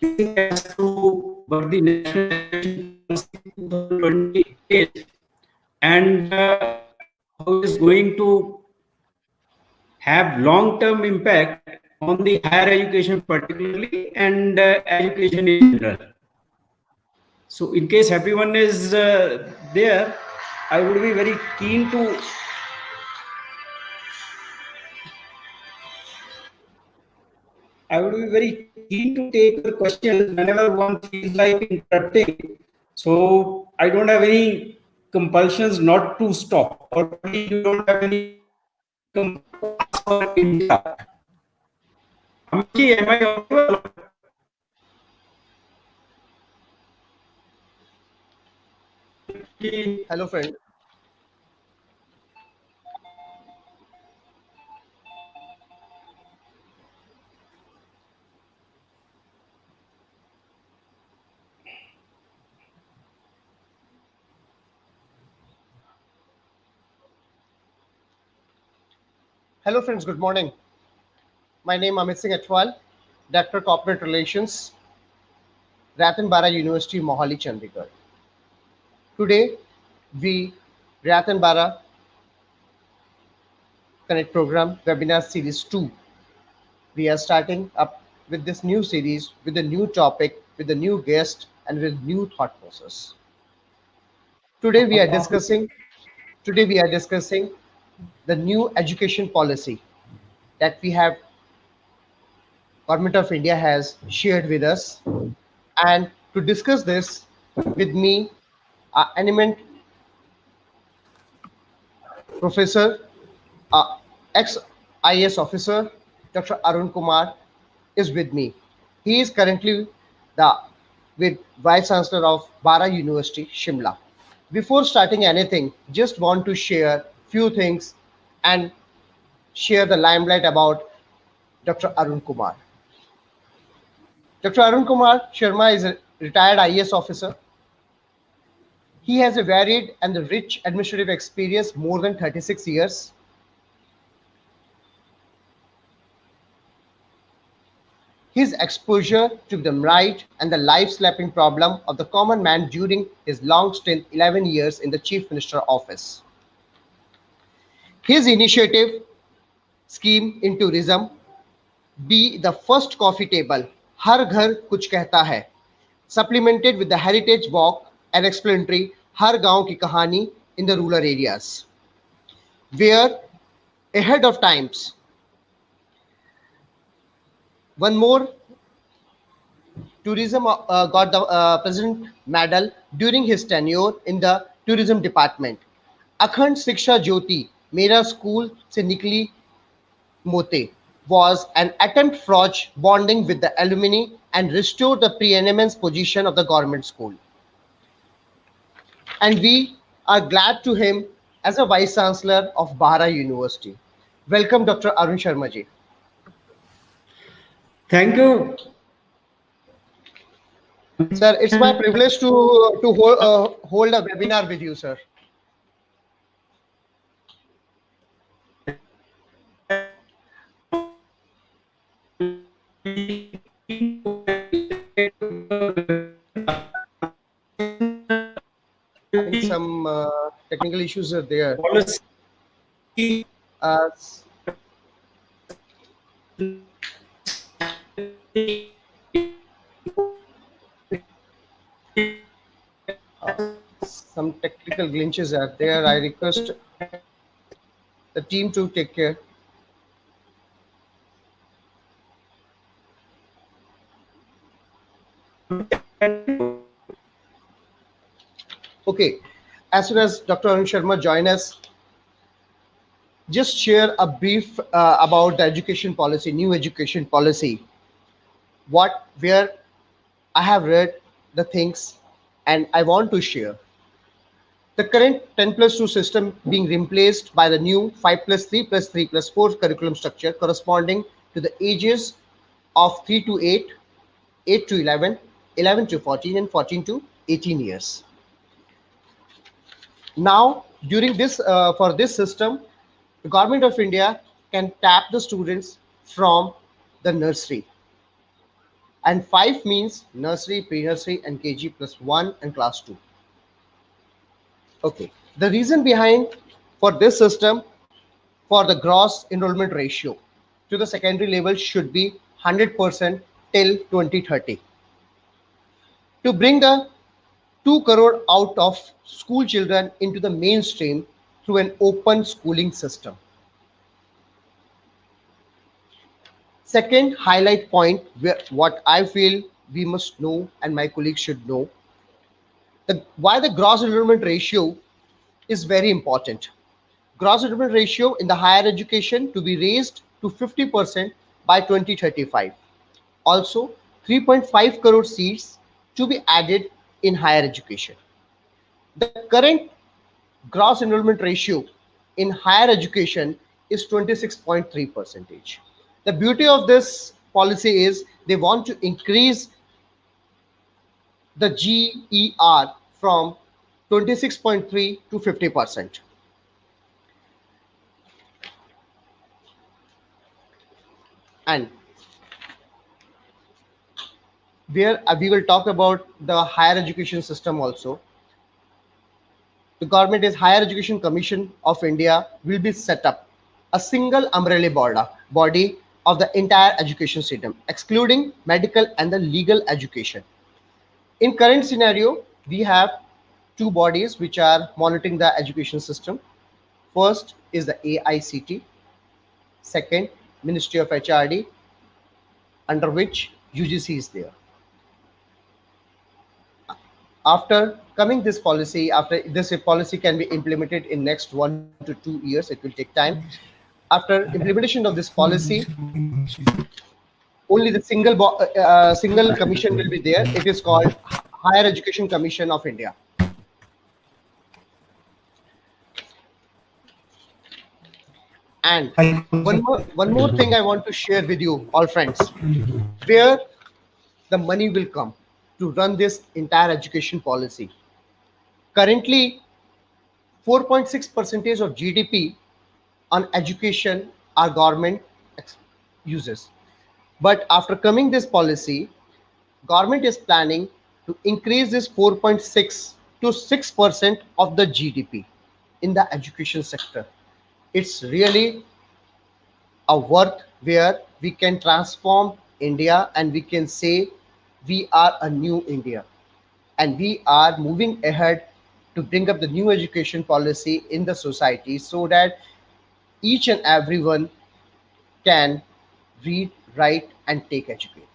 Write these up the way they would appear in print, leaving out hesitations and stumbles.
as to what the national education policy 2020 is, and how it is going to have long-term impact on the higher education particularly, and education in general. So in case everyone is there, I would be very keen to keen to take your questions whenever one feels like interrupting. So I don't have any compulsions not to stop, or probably you don't have any compulsions to ask or interrupt. Amaji, am I audible? Hello, friend. Hello, friends. Good morning. My name is Amit Singh Atwal, Director Corporate Relations, Rayat Bahra University, Mohali, Chandigarh. Today, we Rayat Bahra Connect Program Webinar Series 2. We are starting up with this new series with a new topic, with a new guest, and with new thought process. Today, we are discussing. Today, we are discussing the new education policy that we have Government of India has shared with us. And to discuss this with me, our eminent professor, ex-IAS officer, Dr. Arun Kumar, is with me. He is currently the with Vice Chancellor of Bahra University, Shimla. Before starting anything, just want to share few things and share the limelight about Dr. Arun Kumar. Dr. Arun Kumar Sharma is a retired IAS officer. He has a varied and rich administrative experience more than 36 years. His exposure to the right and the life-slapping problem of the common man during his long stint 11 years in the Chief Minister office. His initiative scheme in tourism, be the first coffee table, हर घर कुछ कहता है, supplemented with the heritage walk and explanatory हर गांव की कहानी in the rural areas, where ahead of times. One more, tourism got the President Medal during his tenure in the tourism department. अखंड शिक्षा ज्योति मेरा स्कूल से निकली मोते was an attempt forge bonding with the alumni and restore the preeminence position of the government school. And we are glad to him as a Vice Chancellor of Bahra University. Welcome, Dr. Arun Sharma ji. Thank you. Sir, it's my privilege to hold a webinar with you, sir. I think some technical issues are there. Uh, some technical glitches are there. I request the team to take care. Okay, as soon as Dr. Arun Sharma join us, just share a brief about the education policy, new education policy. Where I have read the things, and I want to share. The current 10+2 system being replaced by the new 5+3+3+4 curriculum structure corresponding to the ages of 3 to 8, 8 to 11, 11 to 14, and 14 to 18 years. Now, during this, for this system, the Government of India can tap the students from the nursery. and 5 means nursery, pre-nursery, and KG plus 1 and class 2. Okay. The reason behind for this system, for the gross enrollment ratio to the secondary level should be 100% till 2030 to bring the 2 crore out of school children into the mainstream through an open schooling system. Second highlight point, where what I feel we must know and my colleagues should know, why the gross enrollment ratio is very important. Gross enrollment ratio in the higher education to be raised to 50% by 2035. Also, 3.5 crore seats to be added in higher education. The current gross enrollment ratio in higher education is 26.3 percentage. The beauty of this policy is they want to increase the GER from 26.3 to 50%. And where we will talk about the higher education system also. The government is Higher Education Commission of India will be set up, a single umbrella body of the entire education system, excluding medical and the legal education. In current scenario, we have two bodies which are monitoring the education system. First is the AICT, second Ministry of HRD, under which UGC is there. After coming this policy, after this policy can be implemented in next 1 to 2 years, it will take time. After implementation of this policy, only the single commission will be there. It is called Higher Education Commission of India. And one more thing I want to share with you, all friends, where the money will come to run this entire education policy. Currently, 4.6% of GDP on education our government uses. But after coming this policy, government is planning to increase this 4.6 to 6% of the GDP in the education sector. It's really a work where we can transform India and we can say we are a new India and we are moving ahead to bring up the new education policy in the society so that each and everyone can read, write, and take educate.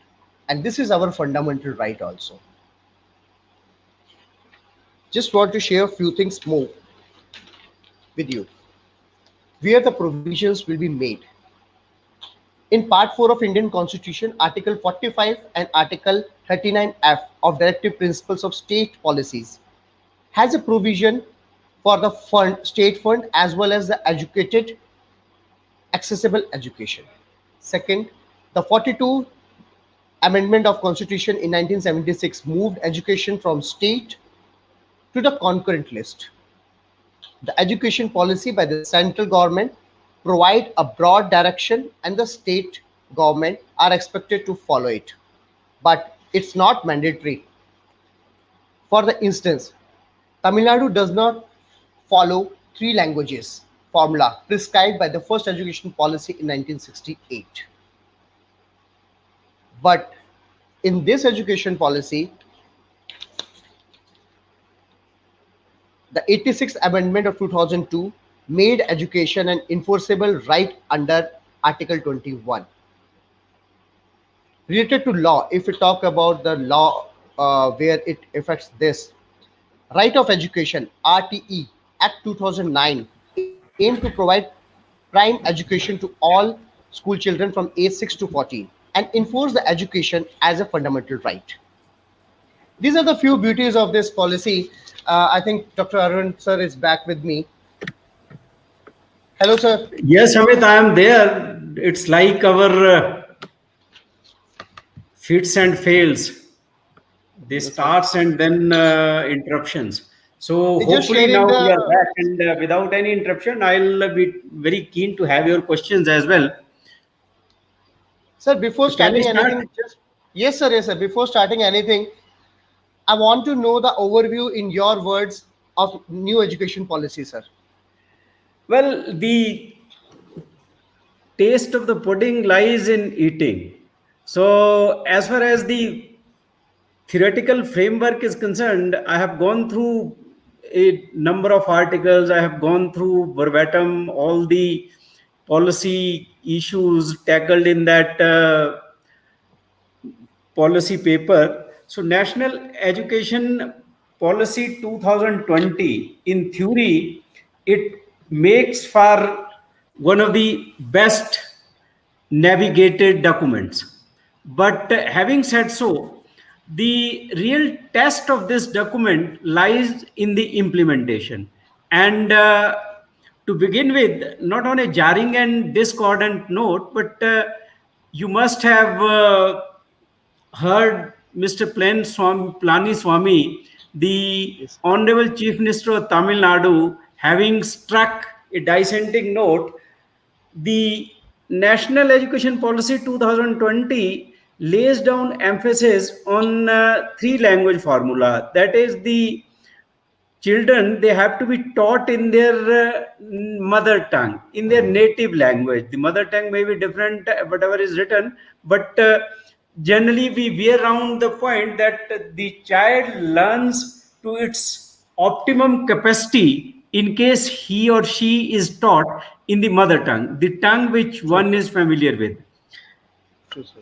And this is our fundamental right also. Just want to share a few things more with you, where the provisions will be made. In Part 4 of Indian Constitution, Article 45 and Article 39F of Directive Principles of State Policies has a provision for the state fund as well as the educated accessible education. Second, the 42 Amendment of Constitution in 1976 moved education from state to the concurrent list. The education policy by the central government provide a broad direction and the state government are expected to follow it. But it's not mandatory. For the instance, Tamil Nadu does not follow three languages formula prescribed by the first education policy in 1968. But in this education policy, the 86th Amendment of 2002 made education an enforceable right under Article 21. Related to law, if we talk about the law where it affects this, Right of Education, RTE, Act 2009, aimed to provide prime education to all school children from age 6 to 14 and enforce the education as a fundamental right. These are the few beauties of this policy. I think Dr. Arun sir is back with me. Hello, sir. Yes, Amit, I am there. It's like our fits and fails. They starts and then interruptions. So Just hopefully sharing now we are the back and without any interruption, I'll be very keen to have your questions as well. sir before So can we starting start? anything. Yes, sir. Yes, sir. Before starting anything, I want to know the overview in your words of new education policy, sir. Well, the taste of the pudding lies in eating. So, as far as the theoretical framework is concerned, I have gone through a number of articles, I have gone through verbatim all the policy issues tackled in that policy paper. So, National Education Policy 2020, in theory, it makes for one of the best navigated documents. But having said so, the real test of this document lies in the implementation. And to begin with, not on a jarring and discordant note, but you must have heard Mr. Plani Swami, the Yes. Honorable Chief Minister of Tamil Nadu, having struck a dissenting note. The National Education Policy 2020 lays down emphasis on three language formula. That is, the children, they have to be taught in their mother tongue, in their native language. The mother tongue may be different, whatever is written, but generally we wear around the point that the child learns to its optimum capacity in case he or she is taught in the mother tongue, the tongue which True. one is familiar with. True, sir.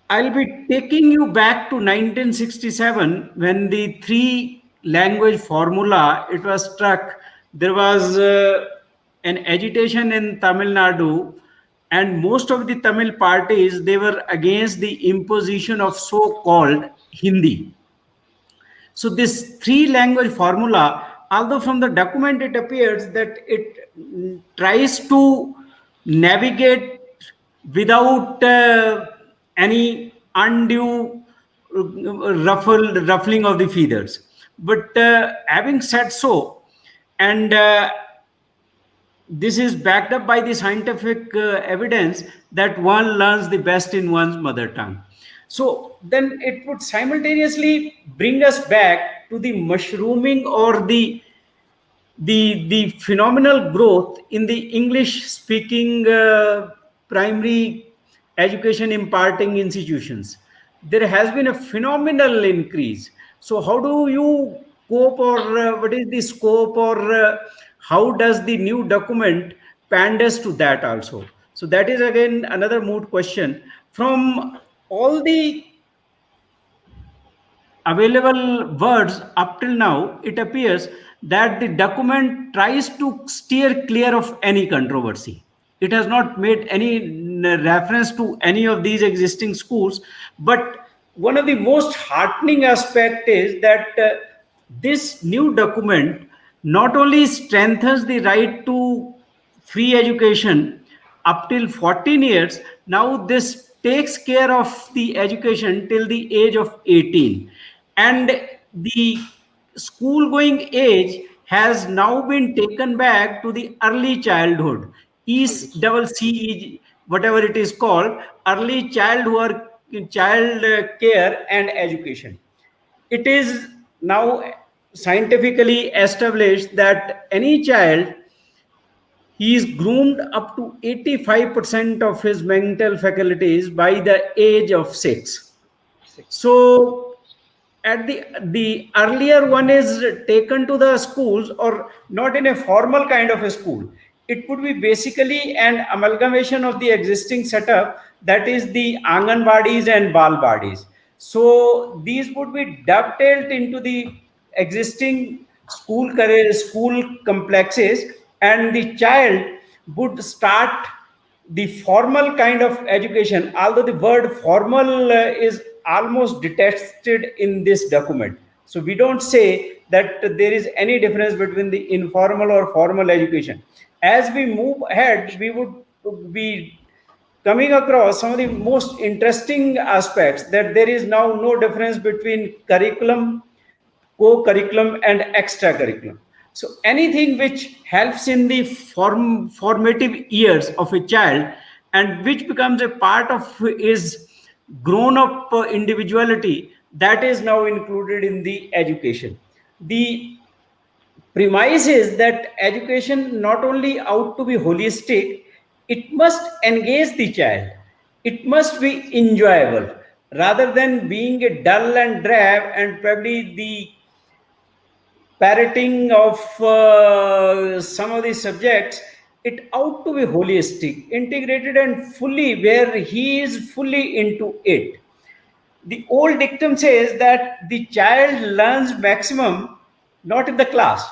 I'll be taking you back to 1967 when the three language formula it was struck. There was an agitation in Tamil Nadu, and most of the Tamil parties they were against the imposition of so-called Hindi. So this three language formula, although from the document it appears that it tries to navigate without any undue ruffling of the feathers. But having said so, and this is backed up by the scientific evidence that one learns the best in one's mother tongue. So then it would simultaneously bring us back to the mushrooming or the phenomenal growth in the English speaking primary education imparting institutions. There has been a phenomenal increase. So how do you cope, or what is the scope, or how does the new document panders to that also? So that is again another moot question. From all the available words up till now, it appears that the document tries to steer clear of any controversy. It has not made any reference to any of these existing schools. But one of the most heartening aspect is that this new document not only strengthens the right to free education up till 14 years, now this takes care of the education till the age of 18. And the school going age has now been taken back to the early childhood, ECCE, whatever it is called, early childhood, child care and education. It is now scientifically established that any child, he is groomed up to 85% of his mental faculties by the age of 6. Six. So at the earlier one is taken to the schools, or not in a formal kind of a school, it would be basically an amalgamation of the existing setup, that is the anganwadis and balwadis. So these would be dovetailed into the existing school career school complexes, and the child would start the formal kind of education, although the word formal is almost detested in this document. So we don't say that there is any difference between the informal or formal education. As we move ahead, we would be coming across some of the most interesting aspects, that there is now no difference between curriculum, co-curriculum and extracurriculum. So anything which helps in the formative years of a child and which becomes a part of his grown up individuality that is now included in the education. The premise is that education not only out to be holistic, it must engage the child. It must be enjoyable rather than being a dull and drab and probably the parroting of some of the subjects. It ought to be holistic, integrated, and fully where he is fully into it. The old dictum says that the child learns maximum not in the class,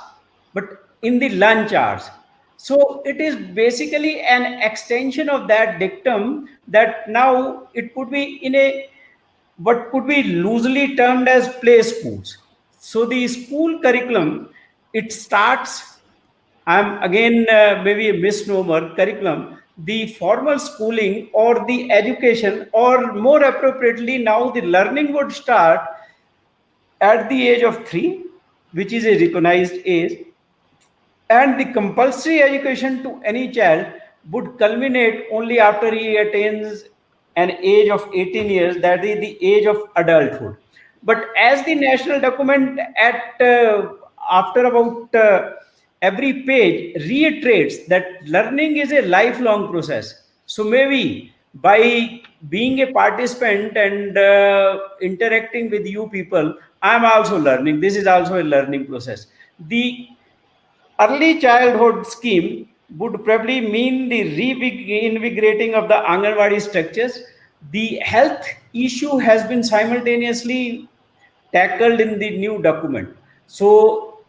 but in the lunch hours. So it is basically an extension of that dictum that now it could be in a what could be loosely termed as play schools. So the school curriculum, it starts, I'm again maybe a misnomer, curriculum, the formal schooling or the education, or more appropriately, now the learning would start at the age of 3, which is a recognized age, and the compulsory education to any child would culminate only after he attains an age of 18 years, that is the age of adulthood. But as the national document at after about every page reiterates that learning is a lifelong process. So maybe by being a participant and interacting with you people, I am also learning. This is also a learning process. The early childhood scheme would probably mean the reinvigorating of the Anganwadi structures. The health issue has been simultaneously tackled in the new document. So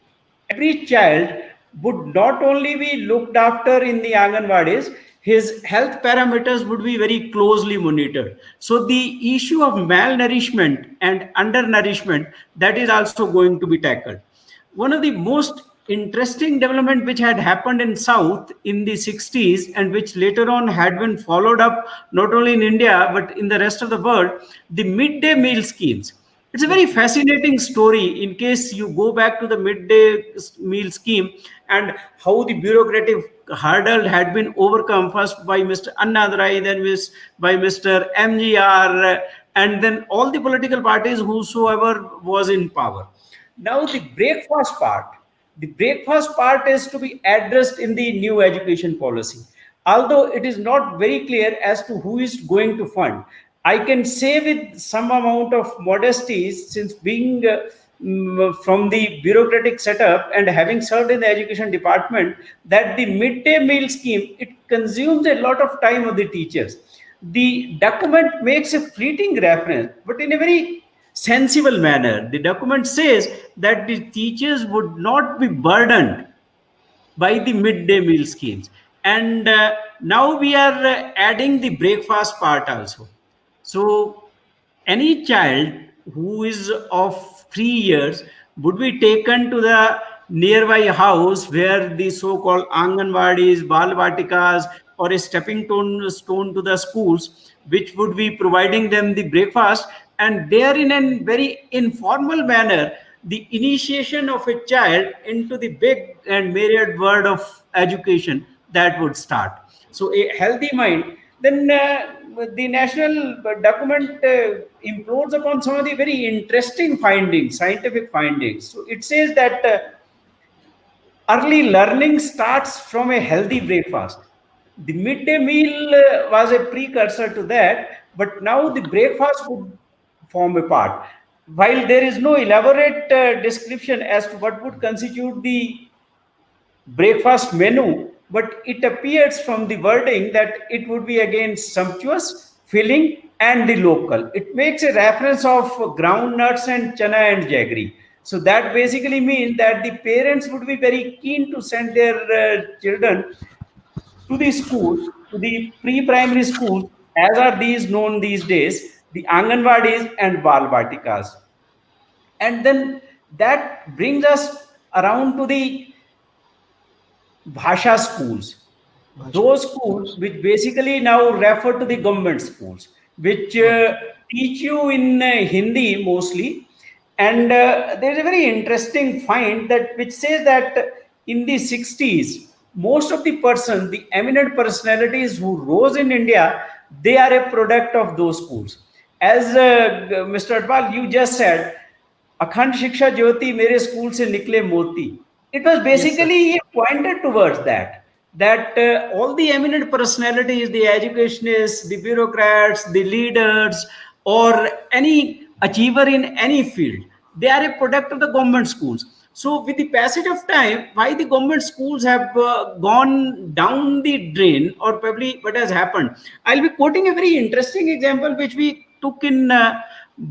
every child would not only be looked after in the Anganwadis, his health parameters would be very closely monitored. So the issue of malnourishment and undernourishment, that is also going to be tackled. One of the most interesting development which had happened in South in the 60s and which later on had been followed up not only in India but in the rest of the world, the midday meal schemes. It's a very fascinating story in case you go back to the midday meal scheme and how the bureaucratic hurdle had been overcome first by Mr. Annadurai, then by Mr. MGR, and then all the political parties whosoever was in power. Now the breakfast part is to be addressed in the new education policy. Although it is not very clear as to who is going to fund, I can say with some amount of modesty, since being from the bureaucratic setup and having served in the education department, that the midday meal scheme, it consumes a lot of time of the teachers. The document makes a fleeting reference, but in a very sensible manner. The document says that the teachers would not be burdened by the midday meal schemes. And now we are adding the breakfast part also. So any child who is of 3 years would be taken to the nearby house where the so-called Anganwadis, Balvatikas, or a stone to the schools, which would be providing them the breakfast, and there in a very informal manner, the initiation of a child into the big and myriad world of education that would start. So a healthy mind, then the national document implodes upon some of the very interesting findings, scientific findings. So it says that early learning starts from a healthy breakfast. The midday meal was a precursor to that, but now the breakfast would form a part. While there is no elaborate description as to what would constitute the breakfast menu, but it appears from the wording that it would be again sumptuous, filling, and the local. It makes a reference of ground nuts and chana and jaggery. So that basically means that the parents would be very keen to send their children to the schools, to the pre-primary schools, as are these known these days, the Anganwadis and Balbatikas. And then that brings us around to the Bhasha schools, Bhasha those schools schools. which basically now refer to the government schools, which Okay. teach you in Hindi mostly. And there's a very interesting find that which says that in the 60s, most of the persons, the eminent personalities who rose in India, they are a product of those schools. as Mr. Adwal, you just said, Akhand Shiksha Jyoti mere school se nikle moti. It was Yes, sir. basically pointed towards that all the eminent personalities, the educationists, the bureaucrats, the leaders, or any achiever in any field, they are a product of the government schools. So, with the passage of time, why the government schools have gone down the drain, or probably what has happened? I'll be quoting a very interesting example which we took in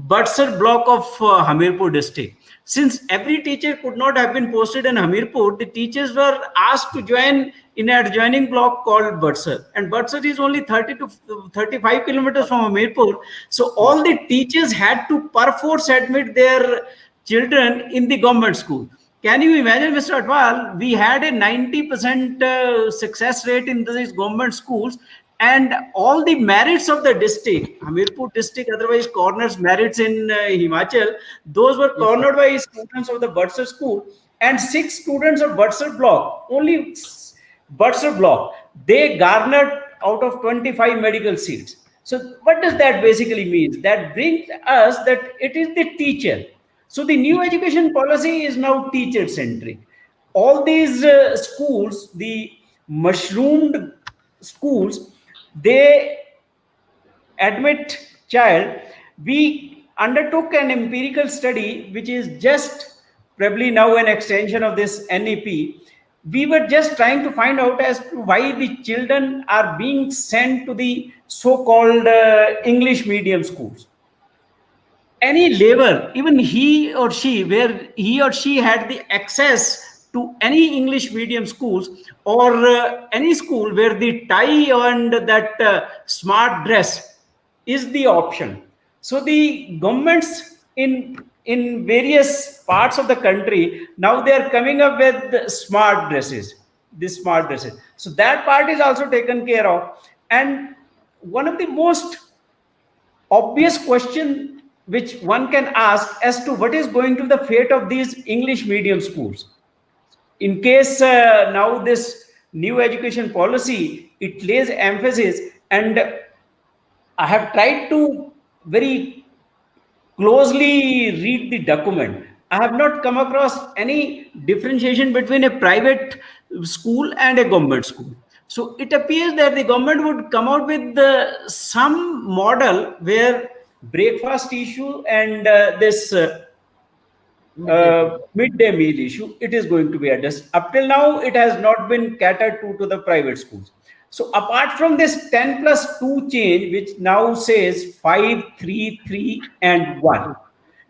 Bursar block of Hamirpur district. Since every teacher could not have been posted in Hamirpur, the teachers were asked to join in an adjoining block called Bursar. And Bursar is only 30 to 35 kilometers from Hamirpur. So all Yes. the teachers had to perforce admit their children in the government school. Can you imagine, Mr. Atwal? We had a 90% success rate in these government schools, and all the merits of the district, Hamirpur district, otherwise corners merits in Himachal, those were Yes, sir. cornered by students of the Bursar school, and 6 students of Bursar block, only Bursar block, they garnered out of 25 medical seats. So, what does that basically mean? That brings us that it is the teacher. So, the new Teacher. education policy is now teacher centric. All these schools, the mushroomed schools, they admit child. We undertook an empirical study which is just probably now an extension of this NEP. We were just trying to find out as to why the children are being sent to the so-called English medium schools. Any labor, even he or she, where he or she had the access to any English medium schools, or any school where the tie and that smart dress is the option. So the governments in various parts of the country, now they are coming up with smart dresses, these smart dresses. So that part is also taken care of. And one of the most obvious question which one can ask as to what is going to be the fate of these English medium schools. In case now this new education policy, it lays emphasis, and I have tried to very closely read the document. I have not come across any differentiation between a private school and a government school. So it appears that the government would come out with some model where breakfast issue and this Midday meal. midday meal issue, it is going to be addressed. Up till now, it has not been catered to the private schools. So apart from this 10 plus 2 change, which now says 5, 3, 3, and 1.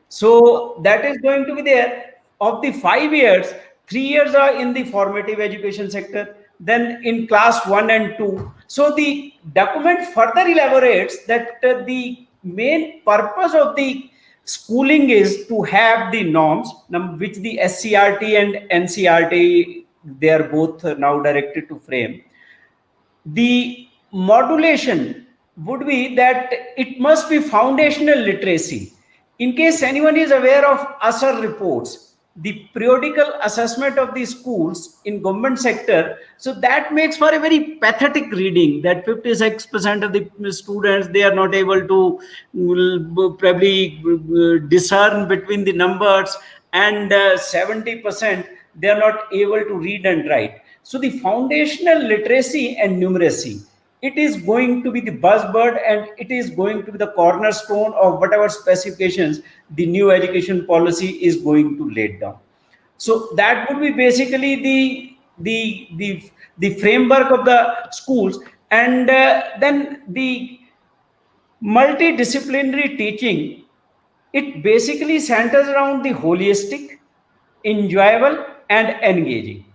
So that is going to be there. Of the 5 years, 3 years are in the formative education sector, then in class 1 and 2. So the document further elaborates that the main purpose of the schooling is to have the norms, which the SCRT and NCRT, they are both now directed to frame. The modulation would be that it must be foundational literacy. In case anyone is aware of ASAR reports, the periodical assessment of the schools in government sector, so that makes for a very pathetic reading that 56% of the students, they are not able to probably discern between the numbers, and 70% they are not able to read and write. So the foundational literacy and numeracy, it is going to be the buzzword, and it is going to be the cornerstone of whatever specifications the new education policy is going to lay down. So that would be basically the framework of the schools, and then the multidisciplinary teaching, it basically centers around the holistic, enjoyable, and engaging.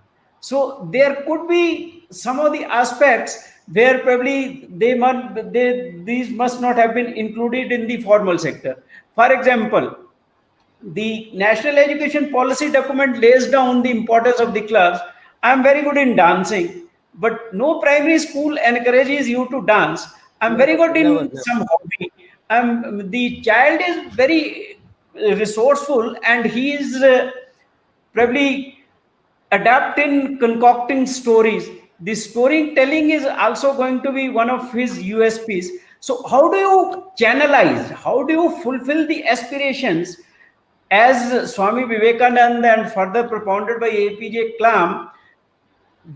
So there could be some of the aspects where probably these must not have been included in the formal sector. For example, the national education policy document lays down the importance of the clubs. I'm very good in dancing, but no primary school encourages you to dance. I'm very Never, good never, in never. some hobby. The child is very resourceful, and he is probably adapt in concocting stories. The storytelling is also going to be one of his USPs. So how do you channelize? How do you fulfill the aspirations as Swami Vivekananda and further propounded by APJ Kalam?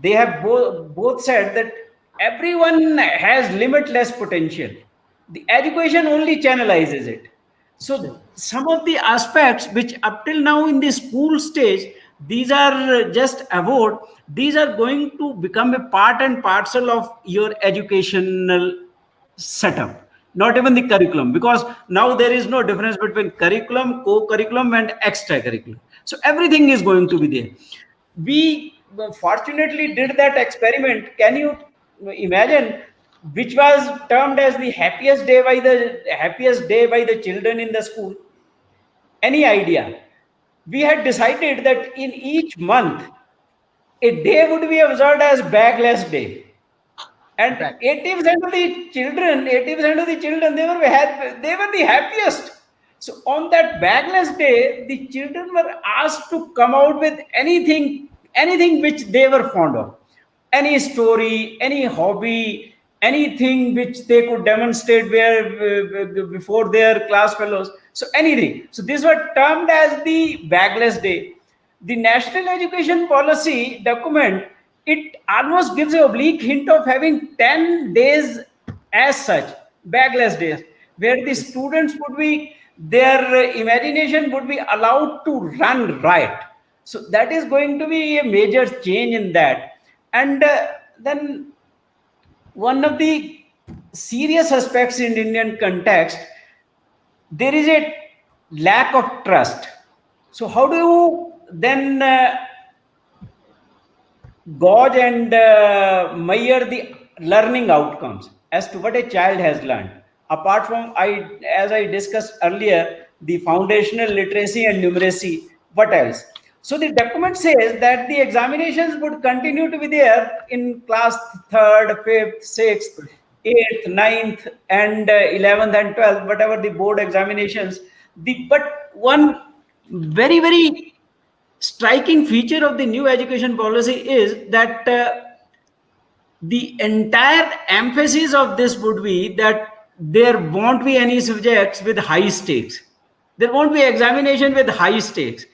They have both said that everyone has limitless potential. The education only channelizes it. Yes. So some of the aspects which up till now in the school stage, these are just avowed, these are going to become a part and parcel of your educational setup, not even the curriculum, because now there is no difference between curriculum, co-curriculum, and extracurriculum. So everything is going to be there. We fortunately did that experiment. Can you imagine, which was termed as the happiest day by the children in the school? Any idea? We had decided that in each month a day would be observed as bagless day, and Back. 80% of the children, 80% of the children, they were the happiest. So on that bagless day, the children were asked to come out with anything which they were fond of, any story, any hobby, anything which they could demonstrate before their class fellows. So anything. So these were termed as the bagless day. The national education policy document, it almost gives a oblique hint of having 10 days as such, bagless days, where the students would be, their imagination would be allowed to run riot. So that is going to be a major change in that. And then one of the serious aspects in Indian context, there is a lack of trust. So how do you then gauge and measure the learning outcomes as to what a child has learned? Apart from, as I discussed earlier, the foundational literacy and numeracy, what else? So the document says that the examinations would continue to be there in class third, fifth, sixth, eighth, ninth, and 11th and 12th, whatever the board examinations. But one very striking feature of the new education policy is that the entire emphasis of this would be that there won't be any subjects with high stakes. There won't be examination with high stakes.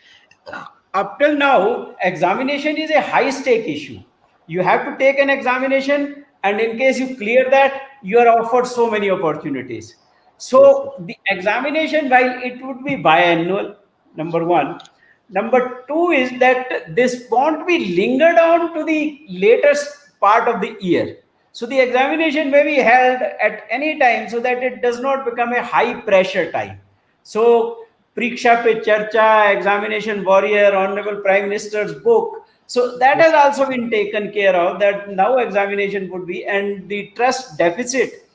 Up till now, examination is a high stake issue. You have to take an examination, and in case you clear that, you are offered so many opportunities. Yes. So the examination, while it would be biannual, number one. Number two is that this won't be lingered on to the latest part of the year. So the examination may be held at any time so that it does not become a high pressure time. So Pariksha Pe Charcha, Examination Warrior, Honorable Prime Minister's book. So that has also been taken care of, that now examination would be, and the trust deficit,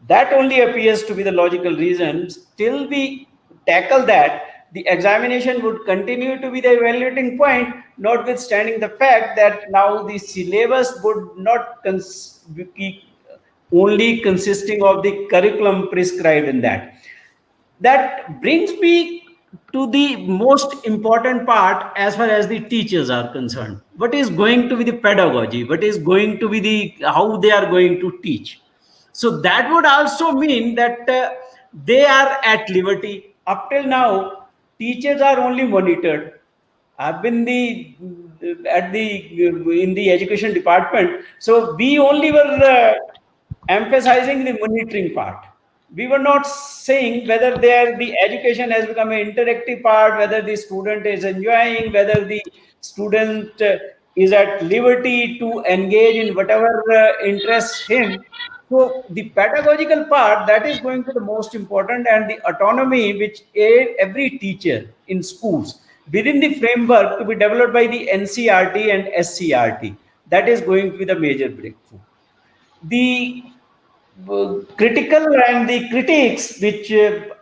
that only appears to be the logical reason. Till we tackle that, the examination would continue to be the evaluating point, notwithstanding the fact that now the syllabus would not be only consisting of the curriculum prescribed in that. That brings me to the most important part as far as the teachers are concerned. What is going to be the pedagogy? What is going to be the how they are going to teach? So that would also mean that they are at liberty. Up till now, teachers are only monitored. I've been the at the in the education department, so we only were emphasizing the monitoring part. We were not saying whether the education has become an interactive part, whether the student is enjoying, whether the student is at liberty to engage in whatever interests him. So the pedagogical part, that is going to be the most important, and the autonomy which every teacher in schools within the framework to be developed by the NCRT and SCRT, that is going to be the major breakthrough. The critical and the critiques which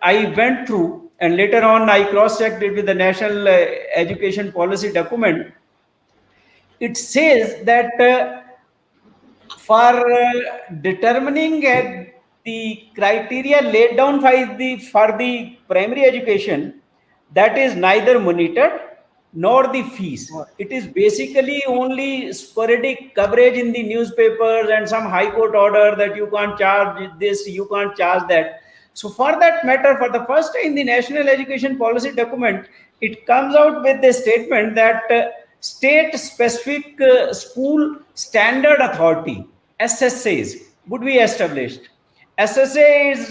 I went through, and later on I cross-checked it with the National Education Policy document. It says that for determining the criteria laid down by for the primary education, that is neither monitored nor the fees. It is basically only sporadic coverage in the newspapers and some high court order that you can't charge this, you can't charge that. So, for that matter, for the first time in the National Education Policy document, it comes out with a statement that state specific school standard authority SSAs would be established. SSA is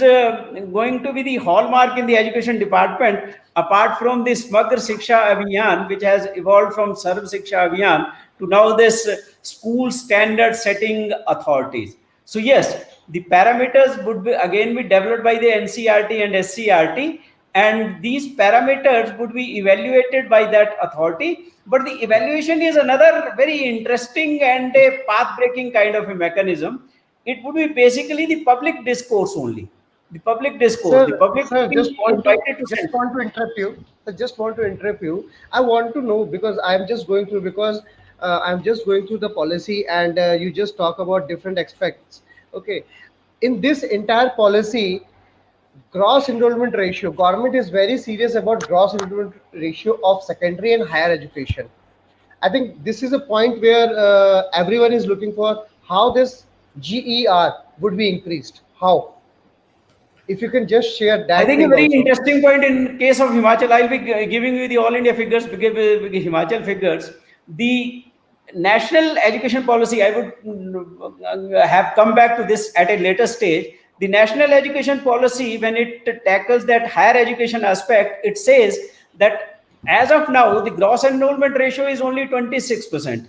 going to be the hallmark in the education department, apart from the Smagra Shiksha Abhiyan, which has evolved from Sarv Shiksha Abhiyan to now this school standard setting authorities. So yes, the parameters would be again be developed by the NCRT and SCRT, and these parameters would be evaluated by that authority. But the evaluation is another very interesting and a path-breaking kind of a mechanism. It would be basically the public discourse only. The public discourse. The public Sir, would be invited to just send. want to interrupt you. I just want to interrupt you. I want to know because I'm just going through I'm just going through the policy and you just talk about different aspects. Okay, in this entire policy, gross enrollment ratio, government is very serious about gross enrollment ratio of secondary and higher education. I think this is a point where everyone is looking for how this GER would be increased. How? If you can just share I that think a thing very also. interesting point in case of Himachal, I'll be giving you the all India figures, Himachal figures. The national education policy, I would have come back to this at a later stage. The national education policy, when it tackles that higher education aspect, it says that as of now, the gross enrollment ratio is only 26%.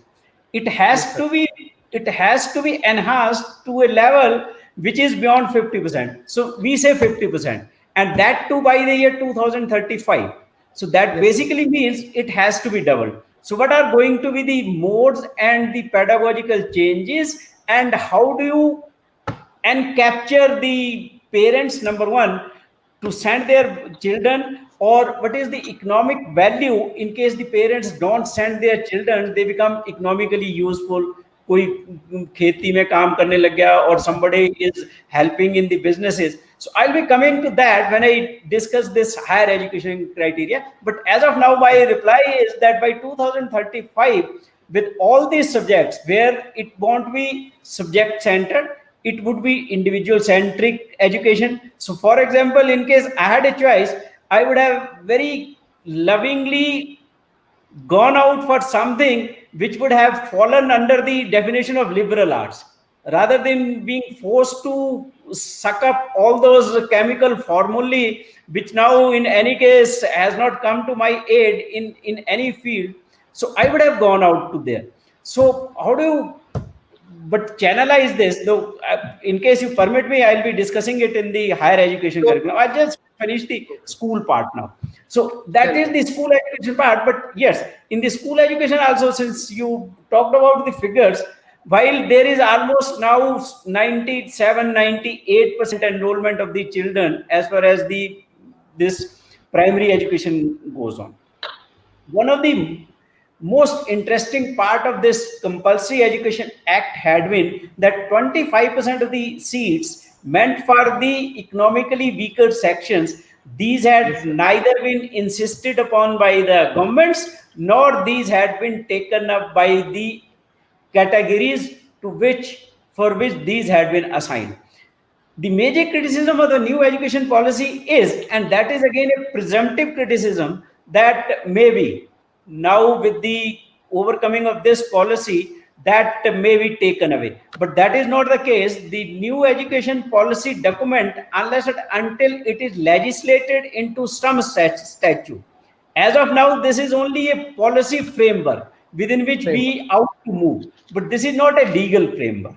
It Yes, has sir. to be it has to be enhanced to a level which is beyond 50%. So we say 50%, and that too by the year 2035. So that Yes, sir. basically means it has to be doubled. So what are going to be the modes and the pedagogical changes, and how do you and capture the parents, number one, to send their children, or what is the economic value in case the parents don't send their children, they become economically useful. कोई खेती में काम करने लग गया, or somebody is helping in the businesses. So I'll be coming to that when I discuss this higher education criteria. But as of now, my reply is that by 2035, with all these subjects where it won't be subject centered, it would be individual centric education. So for example, in case I had a choice, I would have very lovingly gone out for something which would have fallen under the definition of liberal arts, rather than being forced to suck up all those chemical formulae, which now in any case has not come to my aid in any field. So I would have gone out to there. So how do you but channelize this? Though, in case you permit me, I'll be discussing it in the higher education So, curriculum. I just finished the school part now. So that tell is me. the school education part. But yes, in the school education also, since you talked about the figures, while there is almost now 97, 98% enrollment of the children as far as the this primary education goes on, one of the most interesting part of this compulsory education act had been that 25% of the seats meant for the economically weaker sections, these Yes, had sir. neither been insisted upon by the governments, nor these had been taken up by the categories to which for which these had been assigned. The major criticism of the new education policy is, and that is again a presumptive criticism, that maybe now with the overcoming of this policy, that may be taken away. But that is not the case. The new education policy document, unless and until it is legislated into some statute, as of now, this is only a policy framework within which Framework. we out to move. But this is not a legal framework.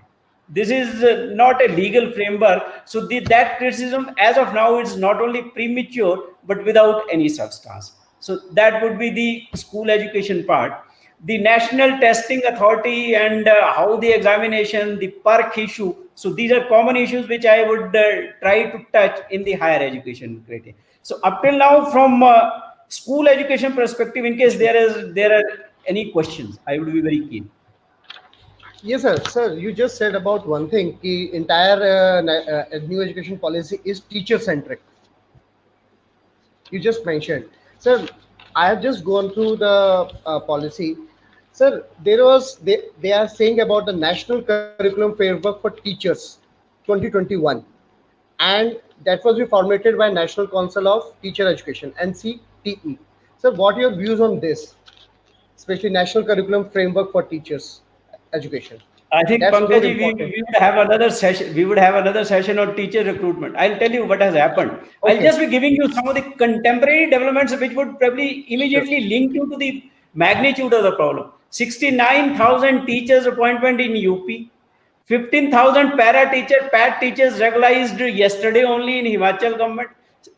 This is not a legal framework. So that criticism, as of now, is not only premature but without any substance. So that would be the school education part. The National Testing Authority and how the examination, the PERC issue. So these are common issues which I would try to touch in the higher education criteria. So up till now, from school education perspective, in case there are any questions, I would be very keen. Yes, sir. Sir, you just said about one thing. The entire new education policy is teacher centric. You just mentioned, sir. I have just gone through the policy. Sir, they are saying about the National Curriculum Framework for Teachers 2021, and that was be formulated by National Council of Teacher Education, NCTE. Sir, what are your views on this, especially National Curriculum Framework for Teachers Education? I think That's more Pankaj, important. we would have another session. We would have another session on teacher recruitment. I'll tell you what has happened. I'll Okay, just be giving you some of the contemporary developments which would probably sure. immediately link you to the magnitude of the problem. 69,000 teachers appointment in UP. 15,000 para teacher, PAT teachers regularized yesterday only in Himachal government.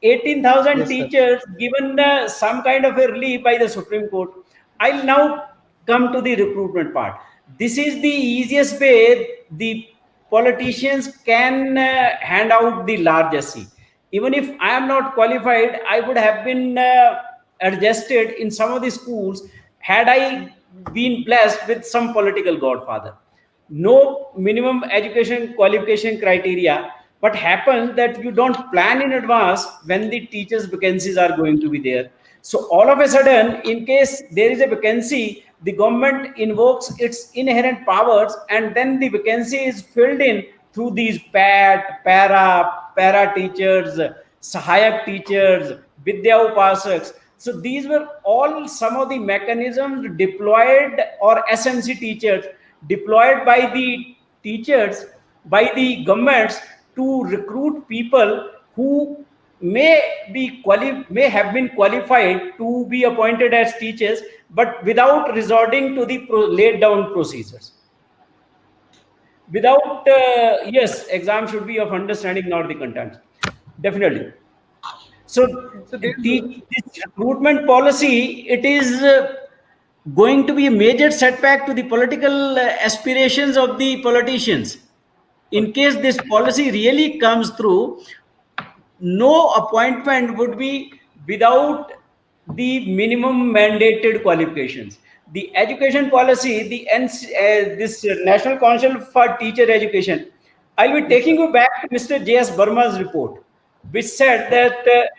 18,000 Yes, sir. teachers given some kind of a relief by the Supreme Court. I'll now come to the recruitment part. This is the easiest way the politicians can hand out the largest seat. Even if I am not qualified, I would have been adjusted in some of the schools had I been blessed with some political godfather. No minimum education qualification criteria. What happens that you don't plan in advance when the teachers vacancies are going to be there. So all of a sudden, in case there is a vacancy, the government invokes its inherent powers, and then the vacancy is filled in through these para teachers, sahayak teachers, vidya upasaks. So these were all some of the mechanisms deployed, or SMC teachers deployed by the teachers, by the governments, to recruit people who may have been qualified to be appointed as teachers, but without resorting to the laid down procedures. Without yes, exam should be of understanding, not the content. Definitely. So So there is this recruitment policy, it is going to be a major setback to the political aspirations of the politicians. In case this policy really comes through, no appointment would be without the minimum mandated qualifications. The education policy, this National Council for Teacher Education, I'll be yes, taking sir. you back to Mr. J.S. Burma's report, which said that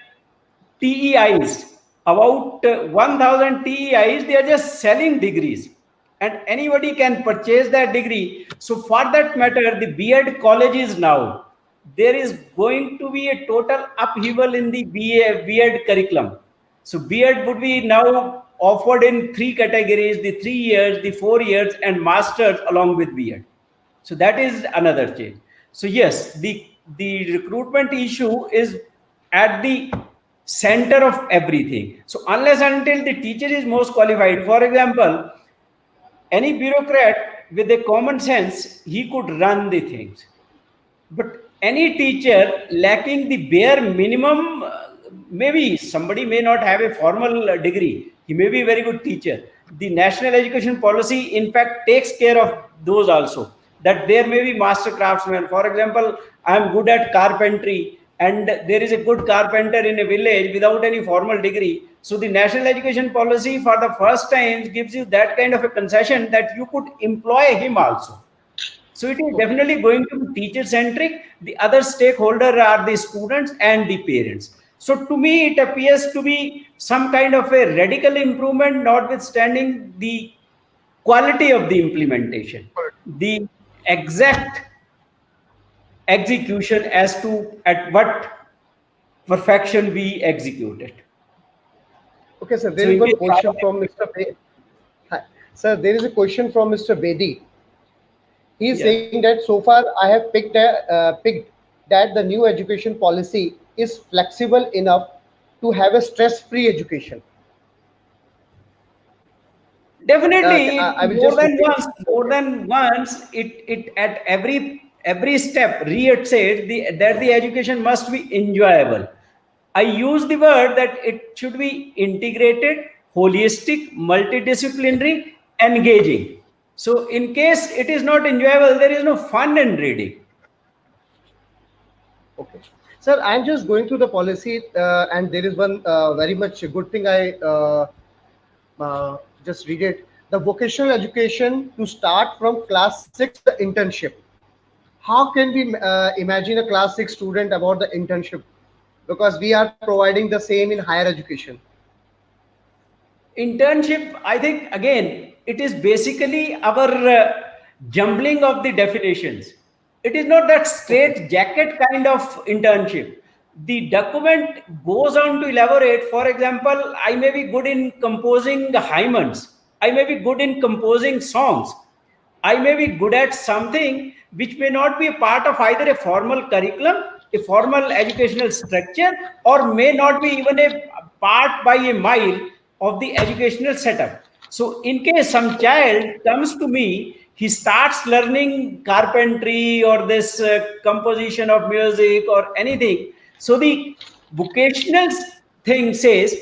TEIs, about 1,000 TEIs, they are just selling degrees, and anybody can purchase that degree. So, for that matter, the B.Ed colleges now, there is going to be a total upheaval in the B.Ed curriculum. So, B.Ed would be now offered in three categories: the 3 years, the 4 years, and masters along with B.Ed. So that is another change. So yes, the recruitment issue is at the center of everything. So unless and until the teacher is most qualified, for example, any bureaucrat with a common sense, he could run the things. But any teacher lacking the bare minimum, maybe somebody may not have a formal degree. He may be a very good teacher. The national education policy, in fact, takes care of those also. That there may be master craftsmen. For example, I am good at carpentry, and there is a good carpenter in a village without any formal degree. So the national education policy, for the first time, gives you that kind of a concession that you could employ him also. So it is Okay. definitely going to be teacher centric. The other stakeholder are the students and the parents. So to me, it appears to be some kind of a radical improvement, notwithstanding the quality of the implementation, the exact execution as to at what perfection we execute it. Okay, sir. So There is in one case question from Mr. Hi. Sir, there is a question from Mr. Bedi. He is yes. saying that so far I have picked that the new education policy is flexible enough to have a stress-free education. Definitely, I will just repeat. more than once, it at every step reiterates that the education must be enjoyable. I use the word that it should be integrated, holistic, multidisciplinary, engaging. So, in case it is not enjoyable, there is no fun in reading. Okay. Sir, I'm just going through the policy, and there is one very much good thing I just read it. The vocational education to start from class 6, the internship. How can we imagine a class 6 student about the internship? Because we are providing the same in higher education. Internship, I think, again, it is basically our jumbling of the definitions. It is not that Okay. straight jacket kind of internship. The document goes on to elaborate. For example, I may be good in composing hymns, I may be good in composing songs, I may be good at something which may not be a part of either a formal curriculum, a formal educational structure, or may not be even a part by a mile of the educational setup. So, in case some child comes to me, he starts learning carpentry or this composition of music or anything. So, the vocational thing says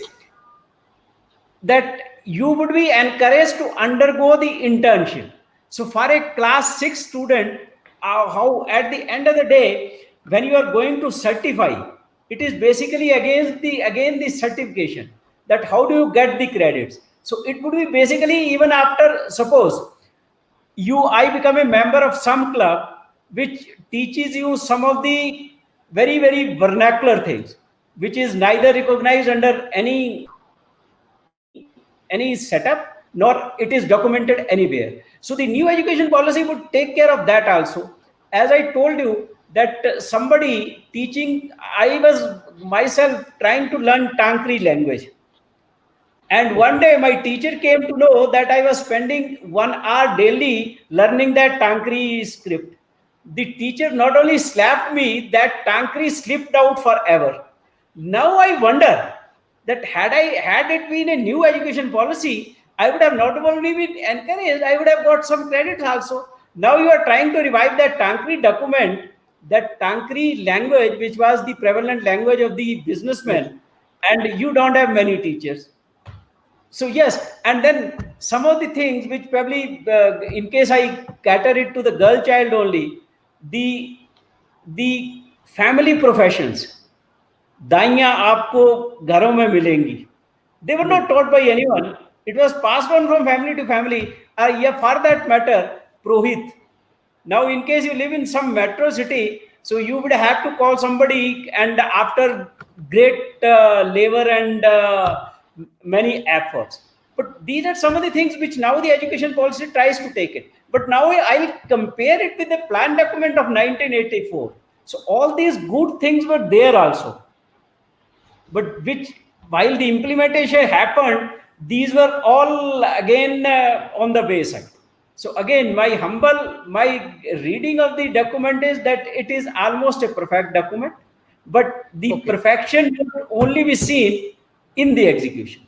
that you would be encouraged to undergo the internship. So, for a class 6 student, how at the end of the day, when you are going to certify, it is basically against the again the certification, that how do you get the credits. So, it would be basically, even after, suppose I become a member of some club which teaches you some of the very vernacular things, which is neither recognized under any setup, nor it is documented anywhere. So the new education policy would take care of that also. As I told you, that somebody teaching, I was myself trying to learn Tankri language, and one day my teacher came to know that I was spending 1 hour daily learning that Tankri script. The teacher not only slapped me, that Tankri slipped out forever. Now I wonder that had it been a new education policy, I would have not only been encouraged, I would have got some credit also. Now you are trying to revive that Tankri document, that Tankri language, which was the prevalent language of the Yes. businessmen, and you don't have many teachers. So yes, and then some of the things which probably, in case I cater it to the girl child only, the the family professions, दाइयां आपको घरों में मिलेंगी, they were not Yes. taught by anyone. It was passed on from family to family. Yeah, for that matter, prohit. Now, in case you live in some metro city, so you would have to call somebody, and after great labor and many efforts. But these are some of the things which now the education policy tries to take it. But now I'll compare it with the plan document of 1984. So all these good things were there also, but which, while the implementation happened, these were all again on the wayside. So again, my reading of the document is that it is almost a perfect document, but the Okay. perfection will only be seen in the execution.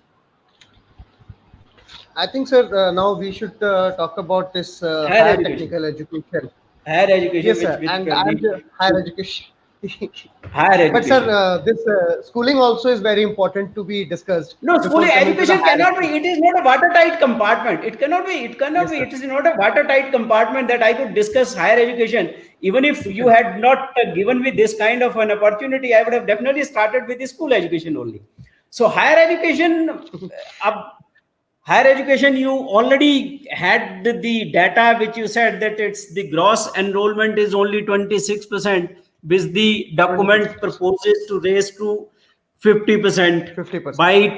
I think, sir, now we should talk about this Higher higher education, technical education. higher education, Yes, which sir, which and probably higher education. higher But, sir, education. this schooling also is very important to be discussed No, before schooling coming to the education higher cannot be. education. It is not a watertight compartment. It cannot be. It cannot Yes, be. sir. It is not a watertight compartment that I could discuss higher education. Even if you Education. had not given me this kind of an opportunity, I would have definitely started with the school education only. So higher education, higher education, you already had the data which you said that it's the gross enrollment is only 26%, which the document 26%, proposes to raise to 50% 50% by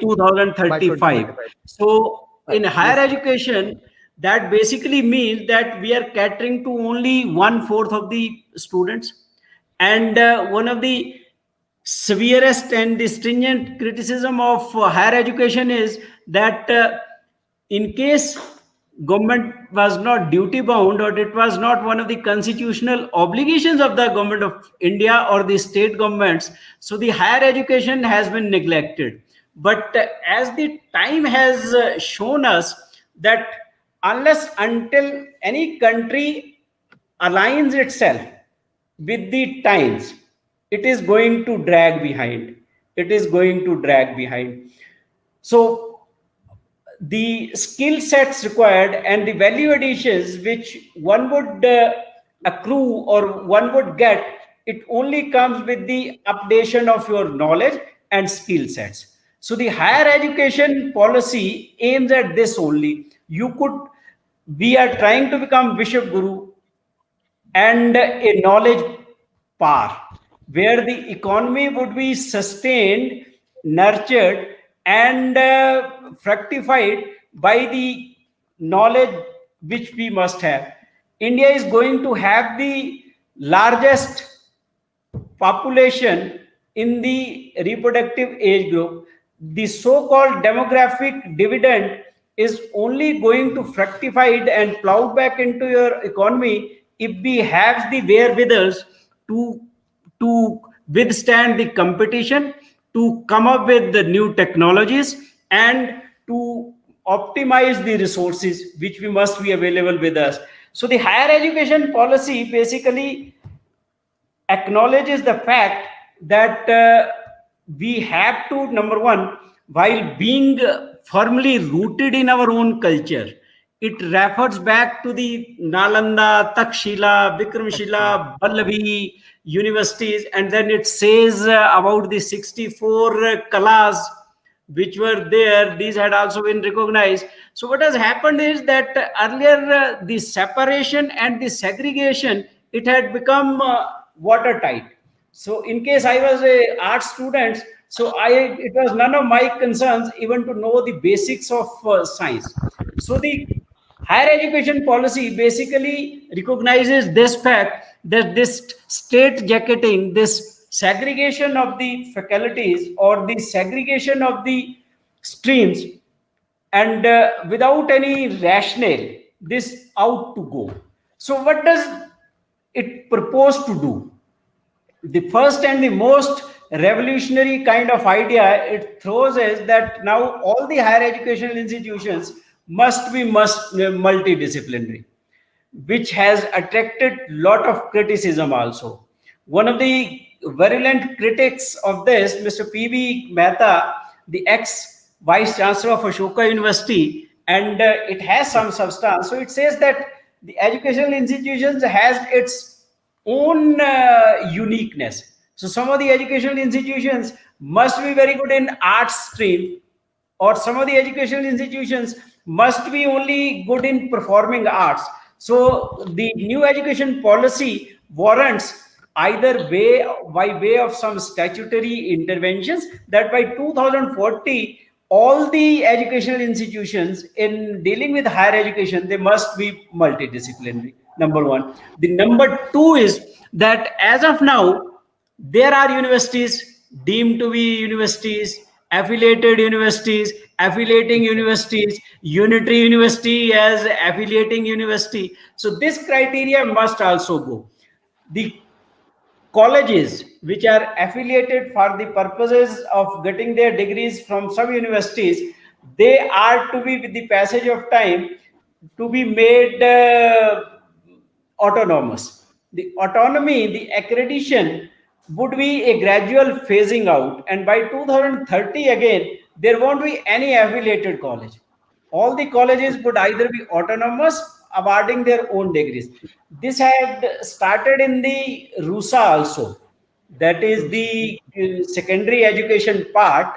by 2035. 2025. So Right. in higher Yes, sir. education, that basically means that we are catering to only one fourth of the students. And one of the severest and stringent criticism of higher education is that in case government was not duty bound, or it was not one of the constitutional obligations of the government of India or the state governments, so the higher education has been neglected. But as the time has shown us that unless until any country aligns itself with the times, it is going to drag behind. It is going to drag behind. So the skill sets required and the value additions which one would accrue or one would get, it only comes with the updation of your knowledge and skill sets. So the higher education policy aims at this only. You could, we are trying to become bishop guru and a knowledge power, where the economy would be sustained, nurtured, and fructified by the knowledge which we must have. India is going to have the largest population in the reproductive age group. The so-called demographic dividend is only going to fructify and plow back into your economy if we have the wherewithal to to withstand the competition, to come up with the new technologies, and to optimize the resources which we must be available with us. So the higher education policy basically acknowledges the fact that we have to, number one, while being firmly rooted in our own culture, it refers back to the Nalanda, Takshila, Actually, Vikramshila, Vallabhi universities, and then it says about the 64 kalas which were there. These had also been recognized. So what has happened is that earlier the separation and the segregation, it had become watertight. So in case I was a art student, so I it was none of my concerns even to know the basics of science. So the higher education policy basically recognizes this fact that this state jacketing, this segregation of the faculties or the segregation of the streams, and without any rationale, this out to go. So what does it propose to do? The first and the most revolutionary kind of idea it throws is that now all the higher educational institutions must be multidisciplinary, which has attracted lot of criticism also. One of the virulent critics of this, Mr. P.B. Mehta, the ex vice chancellor of Ashoka University, and it has some substance. So it says that the educational institutions has its own uniqueness. So some of the educational institutions must be very good in arts stream, or some of the educational institutions must be only good in performing arts. So the new education policy warrants either by way of some statutory interventions that by 2040 all the educational institutions in dealing with higher education, they must be multidisciplinary. Number one. The number two is that as of now there are universities deemed to be universities, affiliated universities, affiliating universities, unitary university as affiliating university. So this criteria must also go. The colleges which are affiliated for the purposes of getting their degrees from some universities, they are to be, with the passage of time, to be made autonomous. The autonomy, the accreditation would be a gradual phasing out, and by 2030 again, there won't be any affiliated college. All the colleges would either be autonomous, awarding their own degrees. This had started in the RUSA also, that is the secondary education part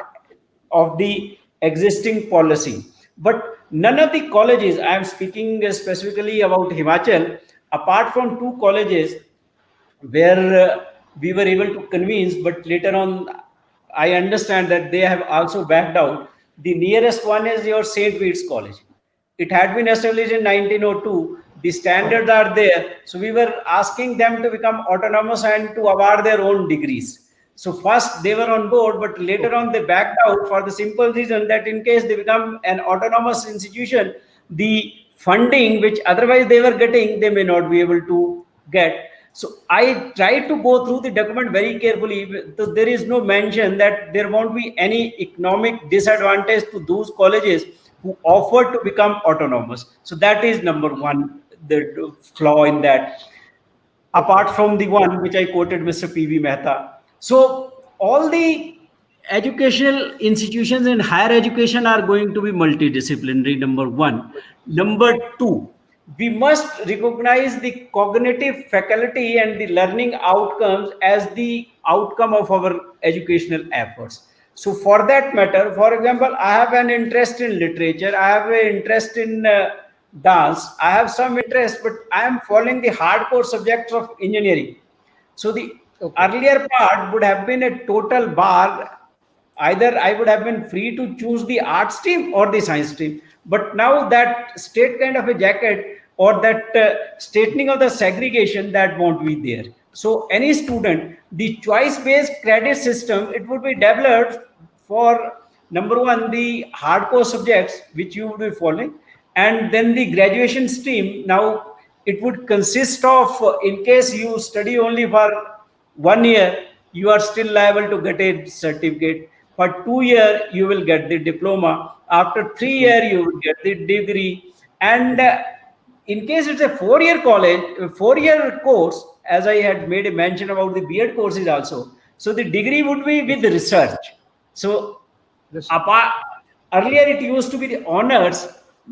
of the existing policy. But none of the colleges, I am speaking specifically about Himachal, apart from two colleges where we were able to convince, but later on, I understand that they have also backed out. The nearest one is your St. Peter's College. It had been established in 1902. The standards are there. So we were asking them to become autonomous and to award their own degrees. So first they were on board, but later on they backed out for the simple reason that in case they become an autonomous institution, the funding which otherwise they were getting, they may not be able to get. So I tried to go through the document very carefully. So there is no mention that there won't be any economic disadvantage to those colleges who offer to become autonomous. So that is number one, the flaw in that, apart okay, from the one which I quoted Mr. P.V. Mehta. So all the educational institutions in higher education are going to be multidisciplinary, number one. Number two, we must recognize the cognitive faculty and the learning outcomes as the outcome of our educational efforts. So for that matter, for example, I have an interest in literature, I have an interest in dance, I have some interest, but I am following the hardcore subjects of engineering. So the okay, earlier part would have been a total bar either I would have been free to choose the art stream or the science stream. But now that state kind of a jacket or that straightening of the segregation, that won't be there. So any student, the choice-based credit system, it would be developed for number one, the hardcore subjects which you would be following, and then the graduation stream. Now it would consist of, in case you study only for 1 year, you are still liable to get a certificate. For 2 year, you will get the diploma. After 3 year, you will get the degree. And in case it's a 4 year college, 4 year course, as I had made a mention about the B.Ed courses also. So the degree would be with research. So Research. apart, earlier it used to be the honors,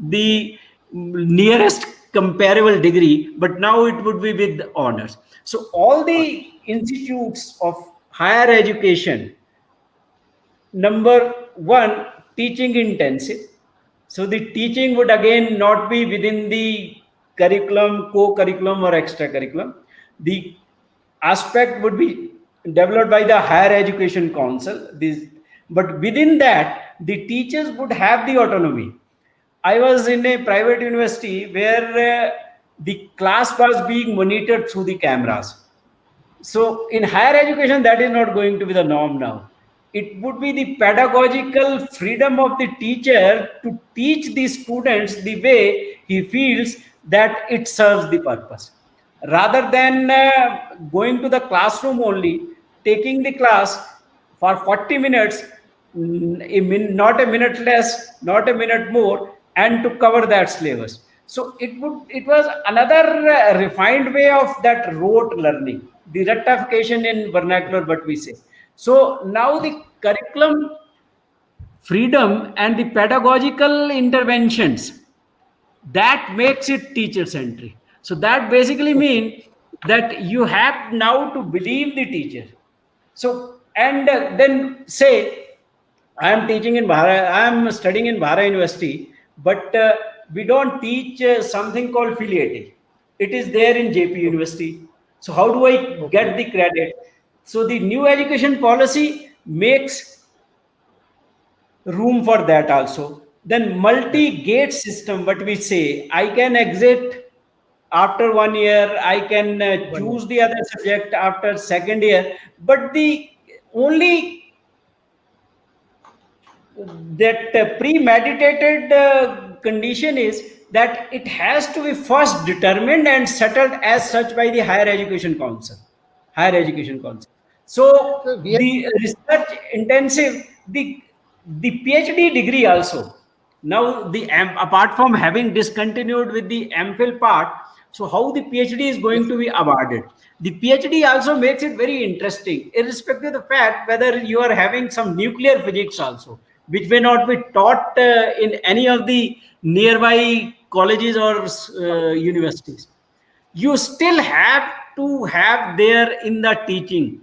the nearest comparable degree, but now it would be with honors. So all Uh, the institutes of higher education, number one, teaching intensive. So the teaching would again not be within the curriculum, co-curriculum or extracurriculum. The aspect would be developed by the Higher Education Council. But within that, the teachers would have the autonomy. I was in a private university where the class was being monitored through the cameras. So in higher education, that is not going to be the norm now. It would be the pedagogical freedom of the teacher to teach the students the way he feels that it serves the purpose. Rather than going to the classroom only, taking the class for 40 minutes, not a minute less, not a minute more, and to cover that syllabus. So it was another refined way of that rote learning, the rectification in vernacular, what we say. So now the curriculum freedom and the pedagogical interventions, that makes it teacher centric. So that basically okay. means that you have now to believe the teacher. So and then say I am teaching in Bahra, I am studying in Bahra University, but we don't teach something called filiate. It is there in JP University. So how do I Okay. get the credit? So the new education policy makes room for that also. Then Yes. multi-gate system, what we say, I can exit after 1 year, I can 1 year. choose the other subject after second year, but the only that premeditated condition is that it has to be first determined and settled as such by the higher education council. So So we are, the research intensive, the PhD degree also, now apart from having discontinued with the MPhil part, so how the PhD is going yes. to be awarded? The PhD also makes it very interesting, irrespective of the fact whether you are having some nuclear physics also, which may not be taught in any of the nearby colleges or universities. You still have to have there in the teaching,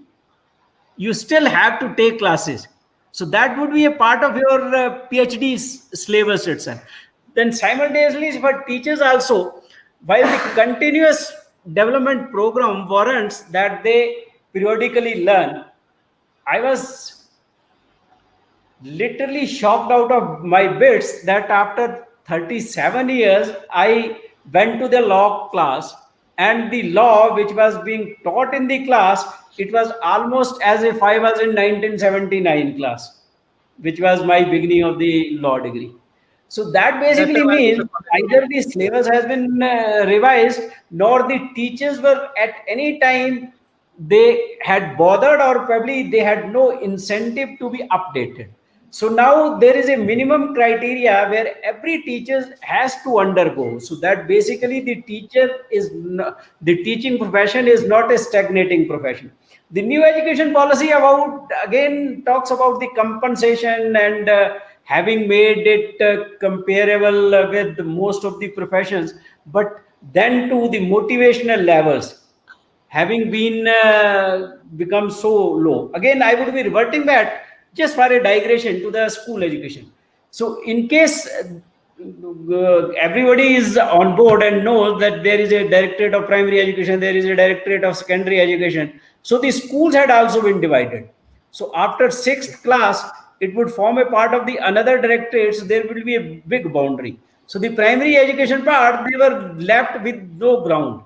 you still have to take classes. So that would be a part of your PhD syllabus itself. Then simultaneously for teachers also, while the continuous development program warrants that they periodically learn, I was literally shocked out of my bits that after 37 years I went to the law class, and the law which was being taught in the class, it was almost as if I was in 1979 class, which was my beginning of the law degree. So that That basically time I was means a college either student. the syllabus has been revised, nor the teachers were at any time they had bothered, or probably they had no incentive to be updated. So now there is a minimum criteria where every teacher has to undergo. So that basically the teaching profession is not a stagnating profession. The new education policy about again talks about the compensation and having made it comparable with most of the professions, but then to the motivational levels having been become so low. Again, I would be reverting back just for a digression to the school education. So in case everybody is on board and knows that there is a directorate of primary education, there is a directorate of secondary education, so the schools had also been divided. So after Yes. sixth class, it would form a part of the another directorate, so there will be a big boundary. So the primary education part, they were left with no ground.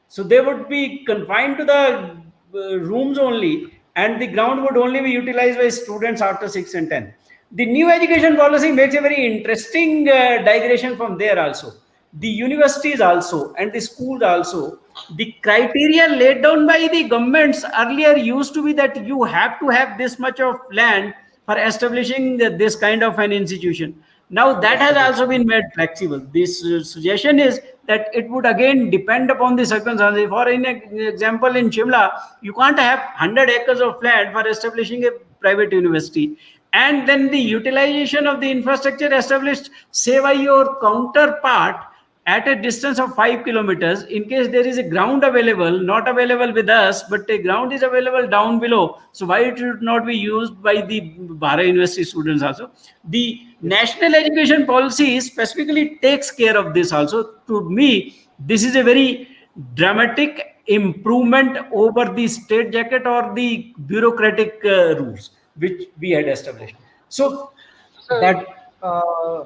So they would be confined to the rooms only, and the ground would only be utilized by students after 6 and 10. The new education policy makes a very interesting digression from there also. The universities also and the schools also, the criteria laid down by the governments earlier used to be that you have to have this much of land for establishing this kind of an institution. Now that has also been made flexible. This suggestion is that it would again depend upon the circumstances. For example, in Shimla, you can't have 100 acres of land for establishing a private university. And then the utilization of the infrastructure established, say, by your counterpart at a distance of 5 kilometers, in case there is a ground available, not available with us, but a ground is available down below. So why it should not be used by the Bahra University students also? The national education policy specifically takes care of this also. To me, this is a very dramatic improvement over the state jacket or the bureaucratic rules which we had established. So Sir, that, uh,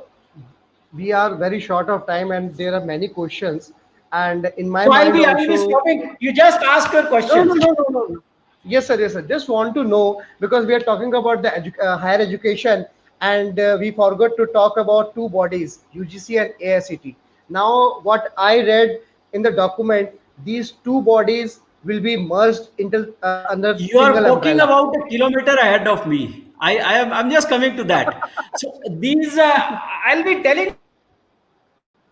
we are very short of time and there are many questions. And in my so mind I'll be also, stopping. You just ask your no, no, questions. no, no, no, no. Yes, sir. Yes, sir. Just want to know because we are talking about the higher education, and we forgot to talk about two bodies, UGC and AICT. Now, what I read in the document, these two bodies will be merged into under You are single talking umbrella. about a kilometer ahead of me. I'm just coming to that. So these, I'll be telling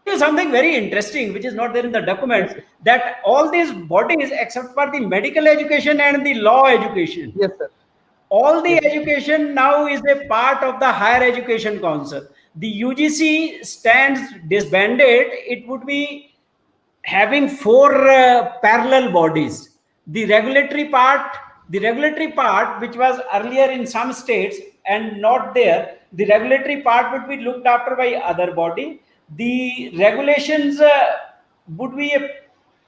you something very interesting, which is not there in the documents, that all these bodies, except for the medical education and the law education, Yes, sir. all the education Yes, sir. now is a part of the higher education council. The UGC stands disbanded. It would be having four parallel bodies. The regulatory part which was earlier in some states and not there, the regulatory part would be looked after by other body. The regulations would be a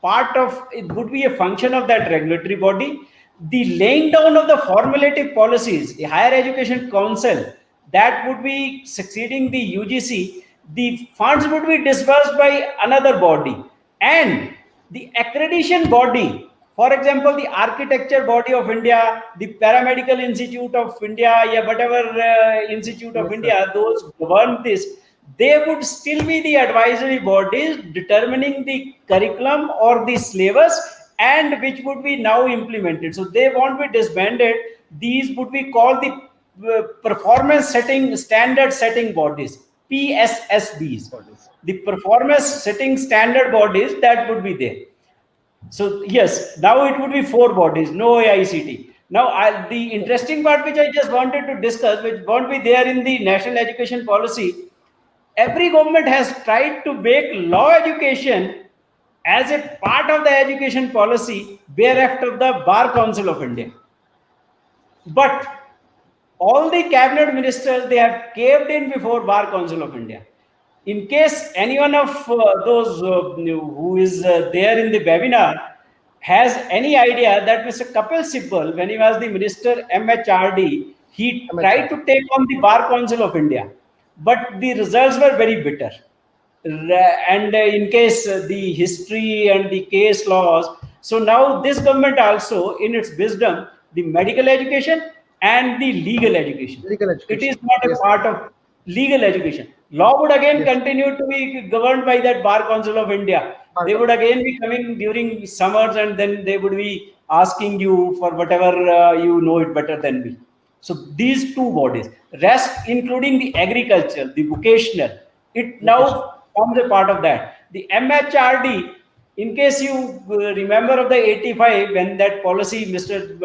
part of it, would be a function of that regulatory body. The laying down of the formulative policies, the higher education council, that would be succeeding the UGC. The funds would be disbursed by another body, and the accreditation body, for example, the architecture body of India, the paramedical institute of India, yeah, whatever institute of Yes, sir. India, those govern this, they would still be the advisory bodies determining the curriculum or the syllabus, and which would be now implemented. So they won't be disbanded. These would be called the performance setting standard setting bodies, PSSBs. Bodies. The performance setting standard bodies that would be there. So yes, now it would be four bodies, no AICT. Now the interesting part which I just wanted to discuss, which won't be there in the national education policy, every government has tried to make law education as a part of the education policy bereft of the Bar Council of India. But all the cabinet ministers, they have caved in before Bar Council of India. In case anyone of those who is there in the webinar has any idea that Mr. Kapil Sibal, when he was the minister MHRD, he tried MHR. to take on the Bar Council of India, but the results were very bitter. And in case the history and the case laws, so now this government also in its wisdom, the medical education and the legal education, Legal it is education. not a Yes, sir. part of legal education. Law would again Yes. continue to be governed by that Bar Council of India. Bar They would Council. again be coming during summers, and then they would be asking you for whatever you know it better than me. So these two bodies, rest including the agricultural, the vocational, it Vocation. now forms a part of that. The MHRD, in case you remember of the 85, when that policy, Mr.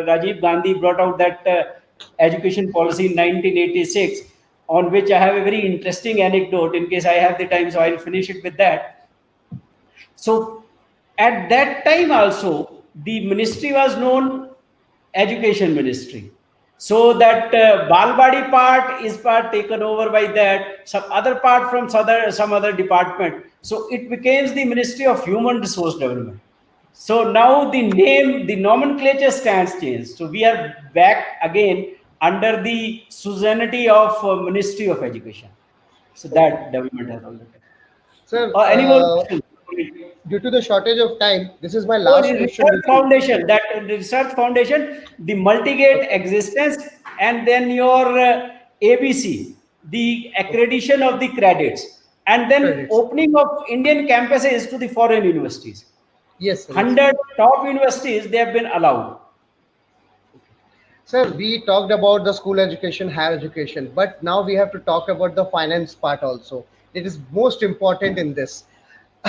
Rajiv Gandhi brought out that education policy in 1986, on which I have a very interesting anecdote. In case I have the time, so I'll finish it with that. So at that time also, the ministry was known education ministry. So that Balbadi part is part taken over by that, some other part from some other department. So it becomes the Ministry of Human Resource Development. So now the name, the nomenclature stands changed. So we are back again under the suzerainty of Ministry of Education. So Okay. that development has already taken. Sir, Any more questions? due to the shortage of time, this is my Oh, last the question research with you. foundation, that the research foundation, the multi-gate Okay. existence, and then your ABC, the Okay. accreditation of the credits, and then Credits. opening of Indian campuses to the foreign universities. Yes, sir. Yes, sir. 100 top universities, they have been allowed. Sir, we talked about the school education, higher education, but now we have to talk about the finance part also. It is most important in this.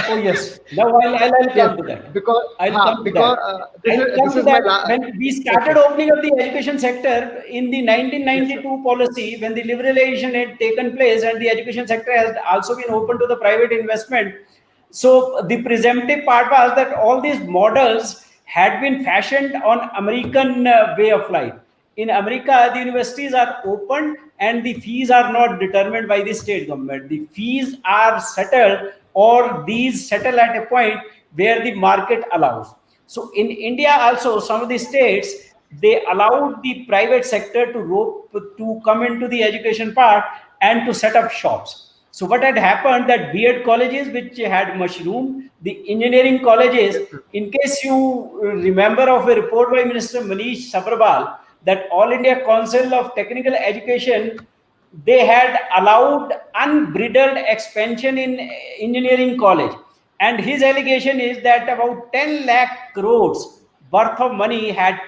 Oh, yes. Now I'll Yes, come to that. because I'll come to that. I'll this come to is my that. When we started okay. opening up the education sector in the Yes, sir. 1992 policy, when the liberalization had taken place and the education sector has also been open to the private investment, so the presumptive part was that all these models had been fashioned on American way of life. In America, the universities are open and the fees are not determined by the state government. The fees are settled, or these settle at a point where the market allows. So in India also, some of the states, they allowed the private sector to come into the education part and to set up shops. So what had happened, that B.Ed colleges which had mushroomed, the engineering colleges, Yes, sir. in case you remember of a report by Minister Manish Sabharwal, that All India Council of Technical Education, they had allowed unbridled expansion in engineering college. And his allegation is that about 10 lakh crores worth of money had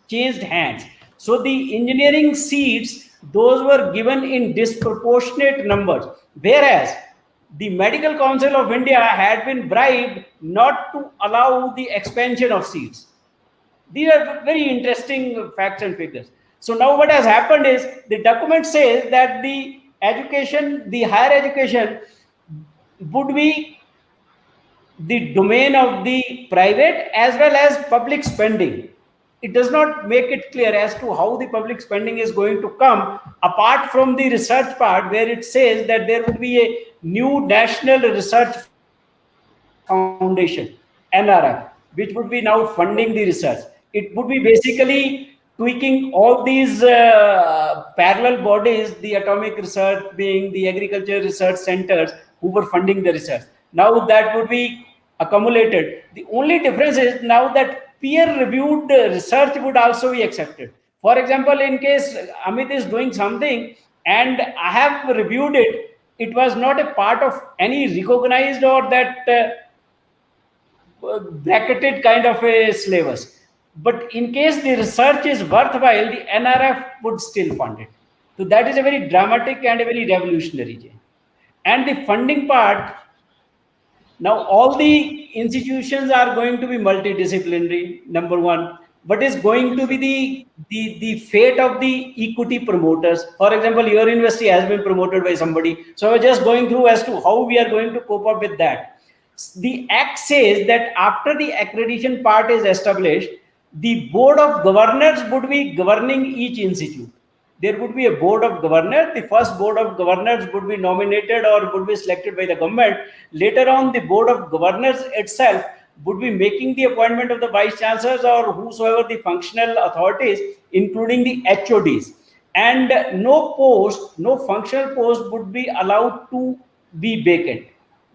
changed hands. So the engineering seats, those were given in disproportionate numbers. Whereas the Medical Council of India had been bribed not to allow the expansion of seats. These are very interesting facts and figures. So now what has happened is, the document says that the education, the higher education, would be the domain of the private as well as public spending. It does not make it clear as to how the public spending is going to come, apart from the research part, where it says that there would be a new National Research Foundation, NRF, which would be now funding the research. It would be basically tweaking all these parallel bodies, the atomic research being the agriculture research centers who were funding the research. Now that would be accumulated. The only difference is now that peer-reviewed research would also be accepted. For example, in case Amit is doing something and I have reviewed it, it was not a part of any recognized or that bracketed kind of a syllabus. But in case the research is worthwhile, the NRF would still fund it. So that is a very dramatic and a very revolutionary change. And the funding part, now all the institutions are going to be multidisciplinary, number one. What is going Yes, to be sir. the fate of the equity promoters? For example, your university has been promoted by somebody. So I was just going through as to how we are going to cope up with that. The act says that after the accreditation part is established, the board of governors would be governing each institute. There would be a board of governors. The first board of governors would be nominated or would be selected by the government. Later on, the board of governors itself would be making the appointment of the vice chancellors or whosoever the functional authorities, including the HODs. And no post, no functional post would be allowed to be vacant.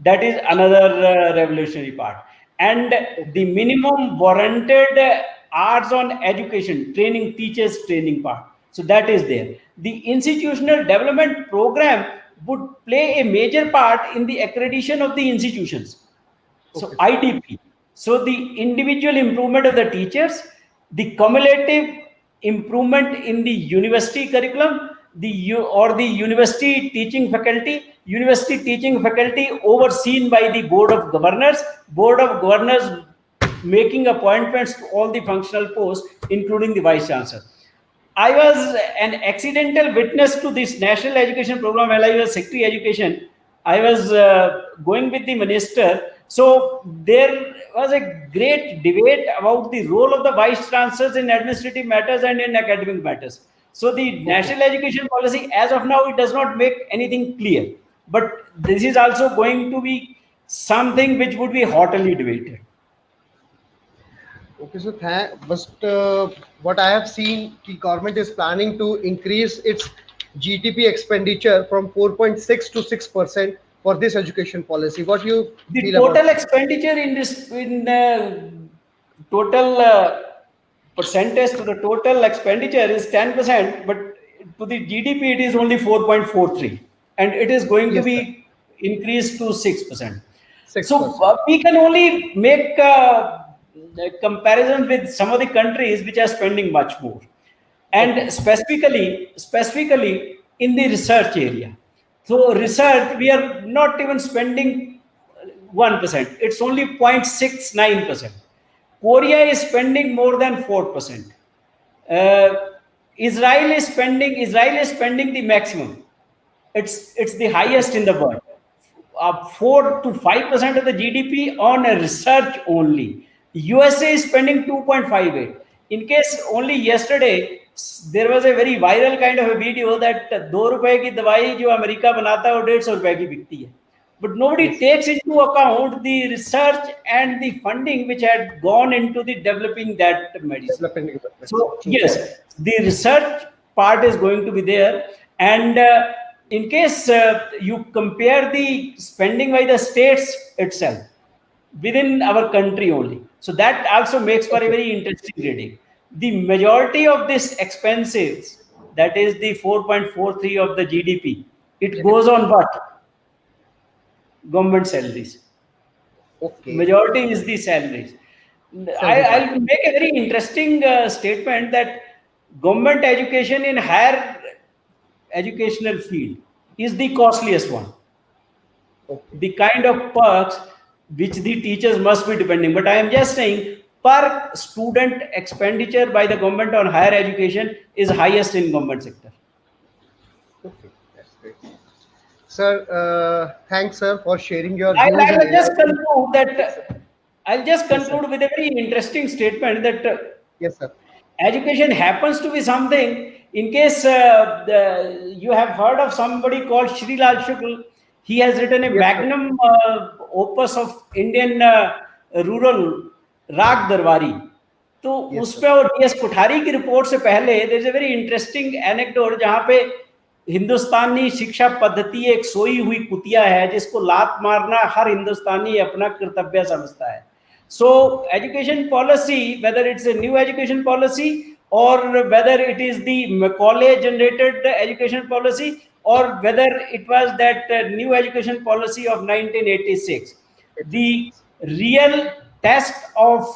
That is another revolutionary part. And Okay. the minimum warranted hours on education, training, teachers training part. So that is there. The institutional development program would play a major part in the accreditation of the institutions. So Okay, sir. IDP. So the individual improvement of the teachers, the cumulative improvement in the university curriculum, or the university teaching faculty overseen by the board of governors making appointments to all the functional posts, including the vice chancellor. I was an accidental witness to this national education program while I was secretary education. I was going with the minister. So there was a great debate about the role of the vice chancellors in administrative matters and in academic matters. So the Okay. national education policy, as of now, it does not make anything clear. But this is also going to be something which would be hotly debated. Okay, so but what I have seen, the government is planning to increase its GDP expenditure from 4.6 to 6% for this education policy. What do you The feel about total it? expenditure in this, in total percentage to the total expenditure is 10%, but to the GDP it is only 4.43, and it is going to Yes, sir. be increased to 6%. So 6%. we can only make a comparison with some of the countries which are spending much more, Okay. and specifically in the research area. So Okay. research, we are not even spending 1%. It's only 0.69%. Korea is spending more than 4%. Uh, Israel is spending the maximum. It's the Okay. highest in the world. 4 to 5% of the GDP on a research only. USA is spending 2.58. In case only yesterday there was a very viral kind of a video that 2 रुपए की दवाई जो America बनाता है वो 150 रुपए की बिकती है. But nobody Yes. takes into account the research and the funding which had gone into the developing that medicine. Developing. So True. yes, the research part is going to be there, and in case you compare the spending by the states itself within our country only, so that also makes for a Okay. very interesting reading. The majority of this expenses, that is the 4.43 of the GDP, it goes GDP. on what? Government salaries. Okay. Majority is the salaries. Salary part. I'll make a very interesting statement that government education in higher educational field is the costliest one. Okay. The kind of perks which the teachers must be depending. But I am just saying per student expenditure by the government on higher education is highest in government sector. Okay. That's great. Sir, thanks, sir, for sharing your I'll, views and I'll just enlightening. conclude Yes, sir. that I'll just Yes, sir. conclude with a very interesting statement that Yes, sir. education happens to be something. In case you have heard of somebody called Shri Lal Shukl, he has written a Yes, sir. magnum opus of Indian rural राग दरबारी. तो Yes, उस sir. पे और DS Kothari की report से पहले there is a very interesting anecdote जहां पे हिंदुस्तानी शिक्षा पद्धति एक सोई हुई कुतिया है जिसको लात मारना हर हिंदुस्तानी अपना कर्तव्य समझता है. So education policy, whether it's a new education policy or whether it is the Macaulay generated education policy or whether it was that new education policy of 1986, It's the real test of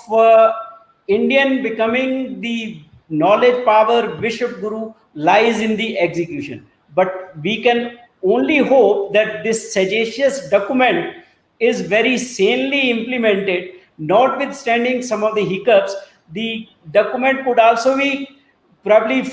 Indian becoming the knowledge power Vishwa Guru lies in the execution. But we can only hope that this sagacious document is very sanely implemented, notwithstanding some of the hiccups. The document could also be probably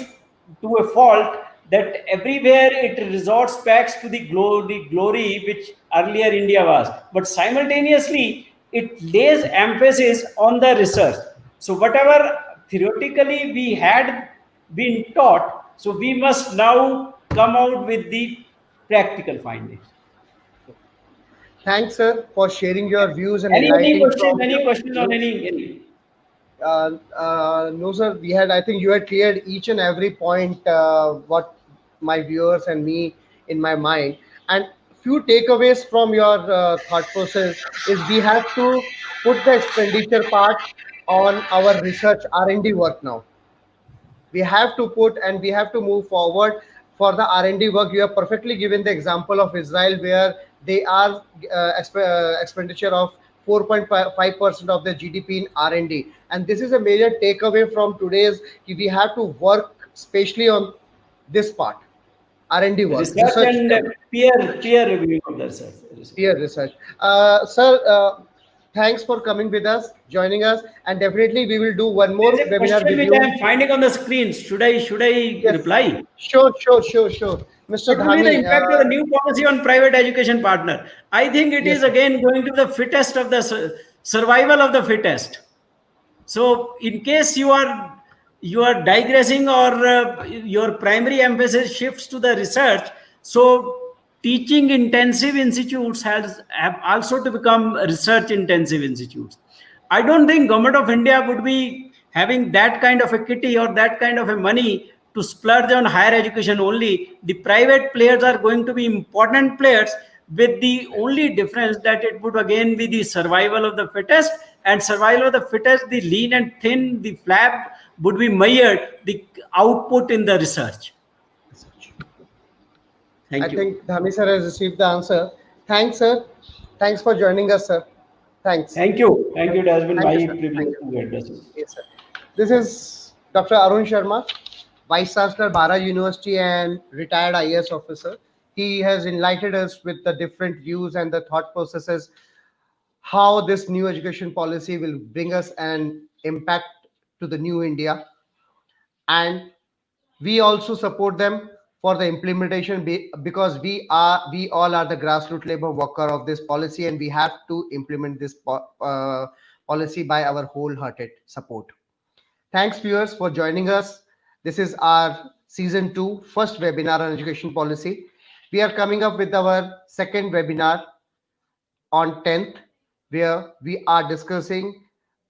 to a fault that everywhere it resorts back to the glory which earlier India was. But simultaneously, it lays emphasis on the research. So whatever theoretically we had been taught, so we must now come out with the practical findings. Thanks, sir, for sharing your views and Any enlightening question? from Any question on you. any? No, sir. We had. I think you had cleared each and every point. What my viewers and me in my mind, and few takeaways from your thought process is we have to put the expenditure part on our research R&D work now. We have to put and we have to move forward for the R&D work. You have perfectly given the example of Israel where they are expenditure of 4.5% of the GDP in R&D, and this is a major takeaway from today's. We have to work especially on this part, R&D work, Research research and development. peer reviewing of the research. Peer research. Sir, thanks for coming with us, joining us, and definitely we will do one more There's a webinar question with which I you. am finding on the screen. Should I Yes, reply? sure. Mr. What will be the Dhami, impact of the new policy on private education partner? I think it is yes, sir. again going to the fittest of the survival of the fittest. So, in case you are digressing or your primary emphasis shifts to the research, so teaching intensive institutes have also to become research intensive institutes. I don't think government of India would be having that kind of a kitty or that kind of a money to splurge on higher education only. The private players are going to be important players, with the only difference that it would again be the survival of the fittest, and survival of the fittest, the lean and thin, the flab would be measured the output in the research. I Thank you. think Dhami sir has received the answer. Thanks, sir. Thanks for joining us, sir. Thanks. Thank you. Thank you. It has been Thank my you, sir. Thank privilege you. to address you. Yes, sir. This is Dr. Arun Sharma, Vice Chancellor, Bahra University, and retired IAS officer. He has enlightened us with the different views and the thought processes, how this new education policy will bring us an impact to the new India. And we also support them for the implementation because we all are the grassroots labor worker of this policy, and we have to implement this policy by our wholehearted support. Thanks, viewers, for joining us. This is our season 2 first webinar on education policy. We are coming up with our second webinar on 10th, where we are discussing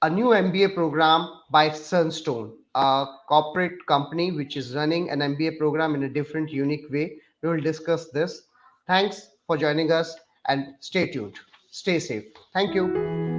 a new MBA program by Sunstone, a corporate company which is running an MBA program in a different, unique way. We will discuss this. Thanks for joining us and stay tuned. Stay safe. Thank you.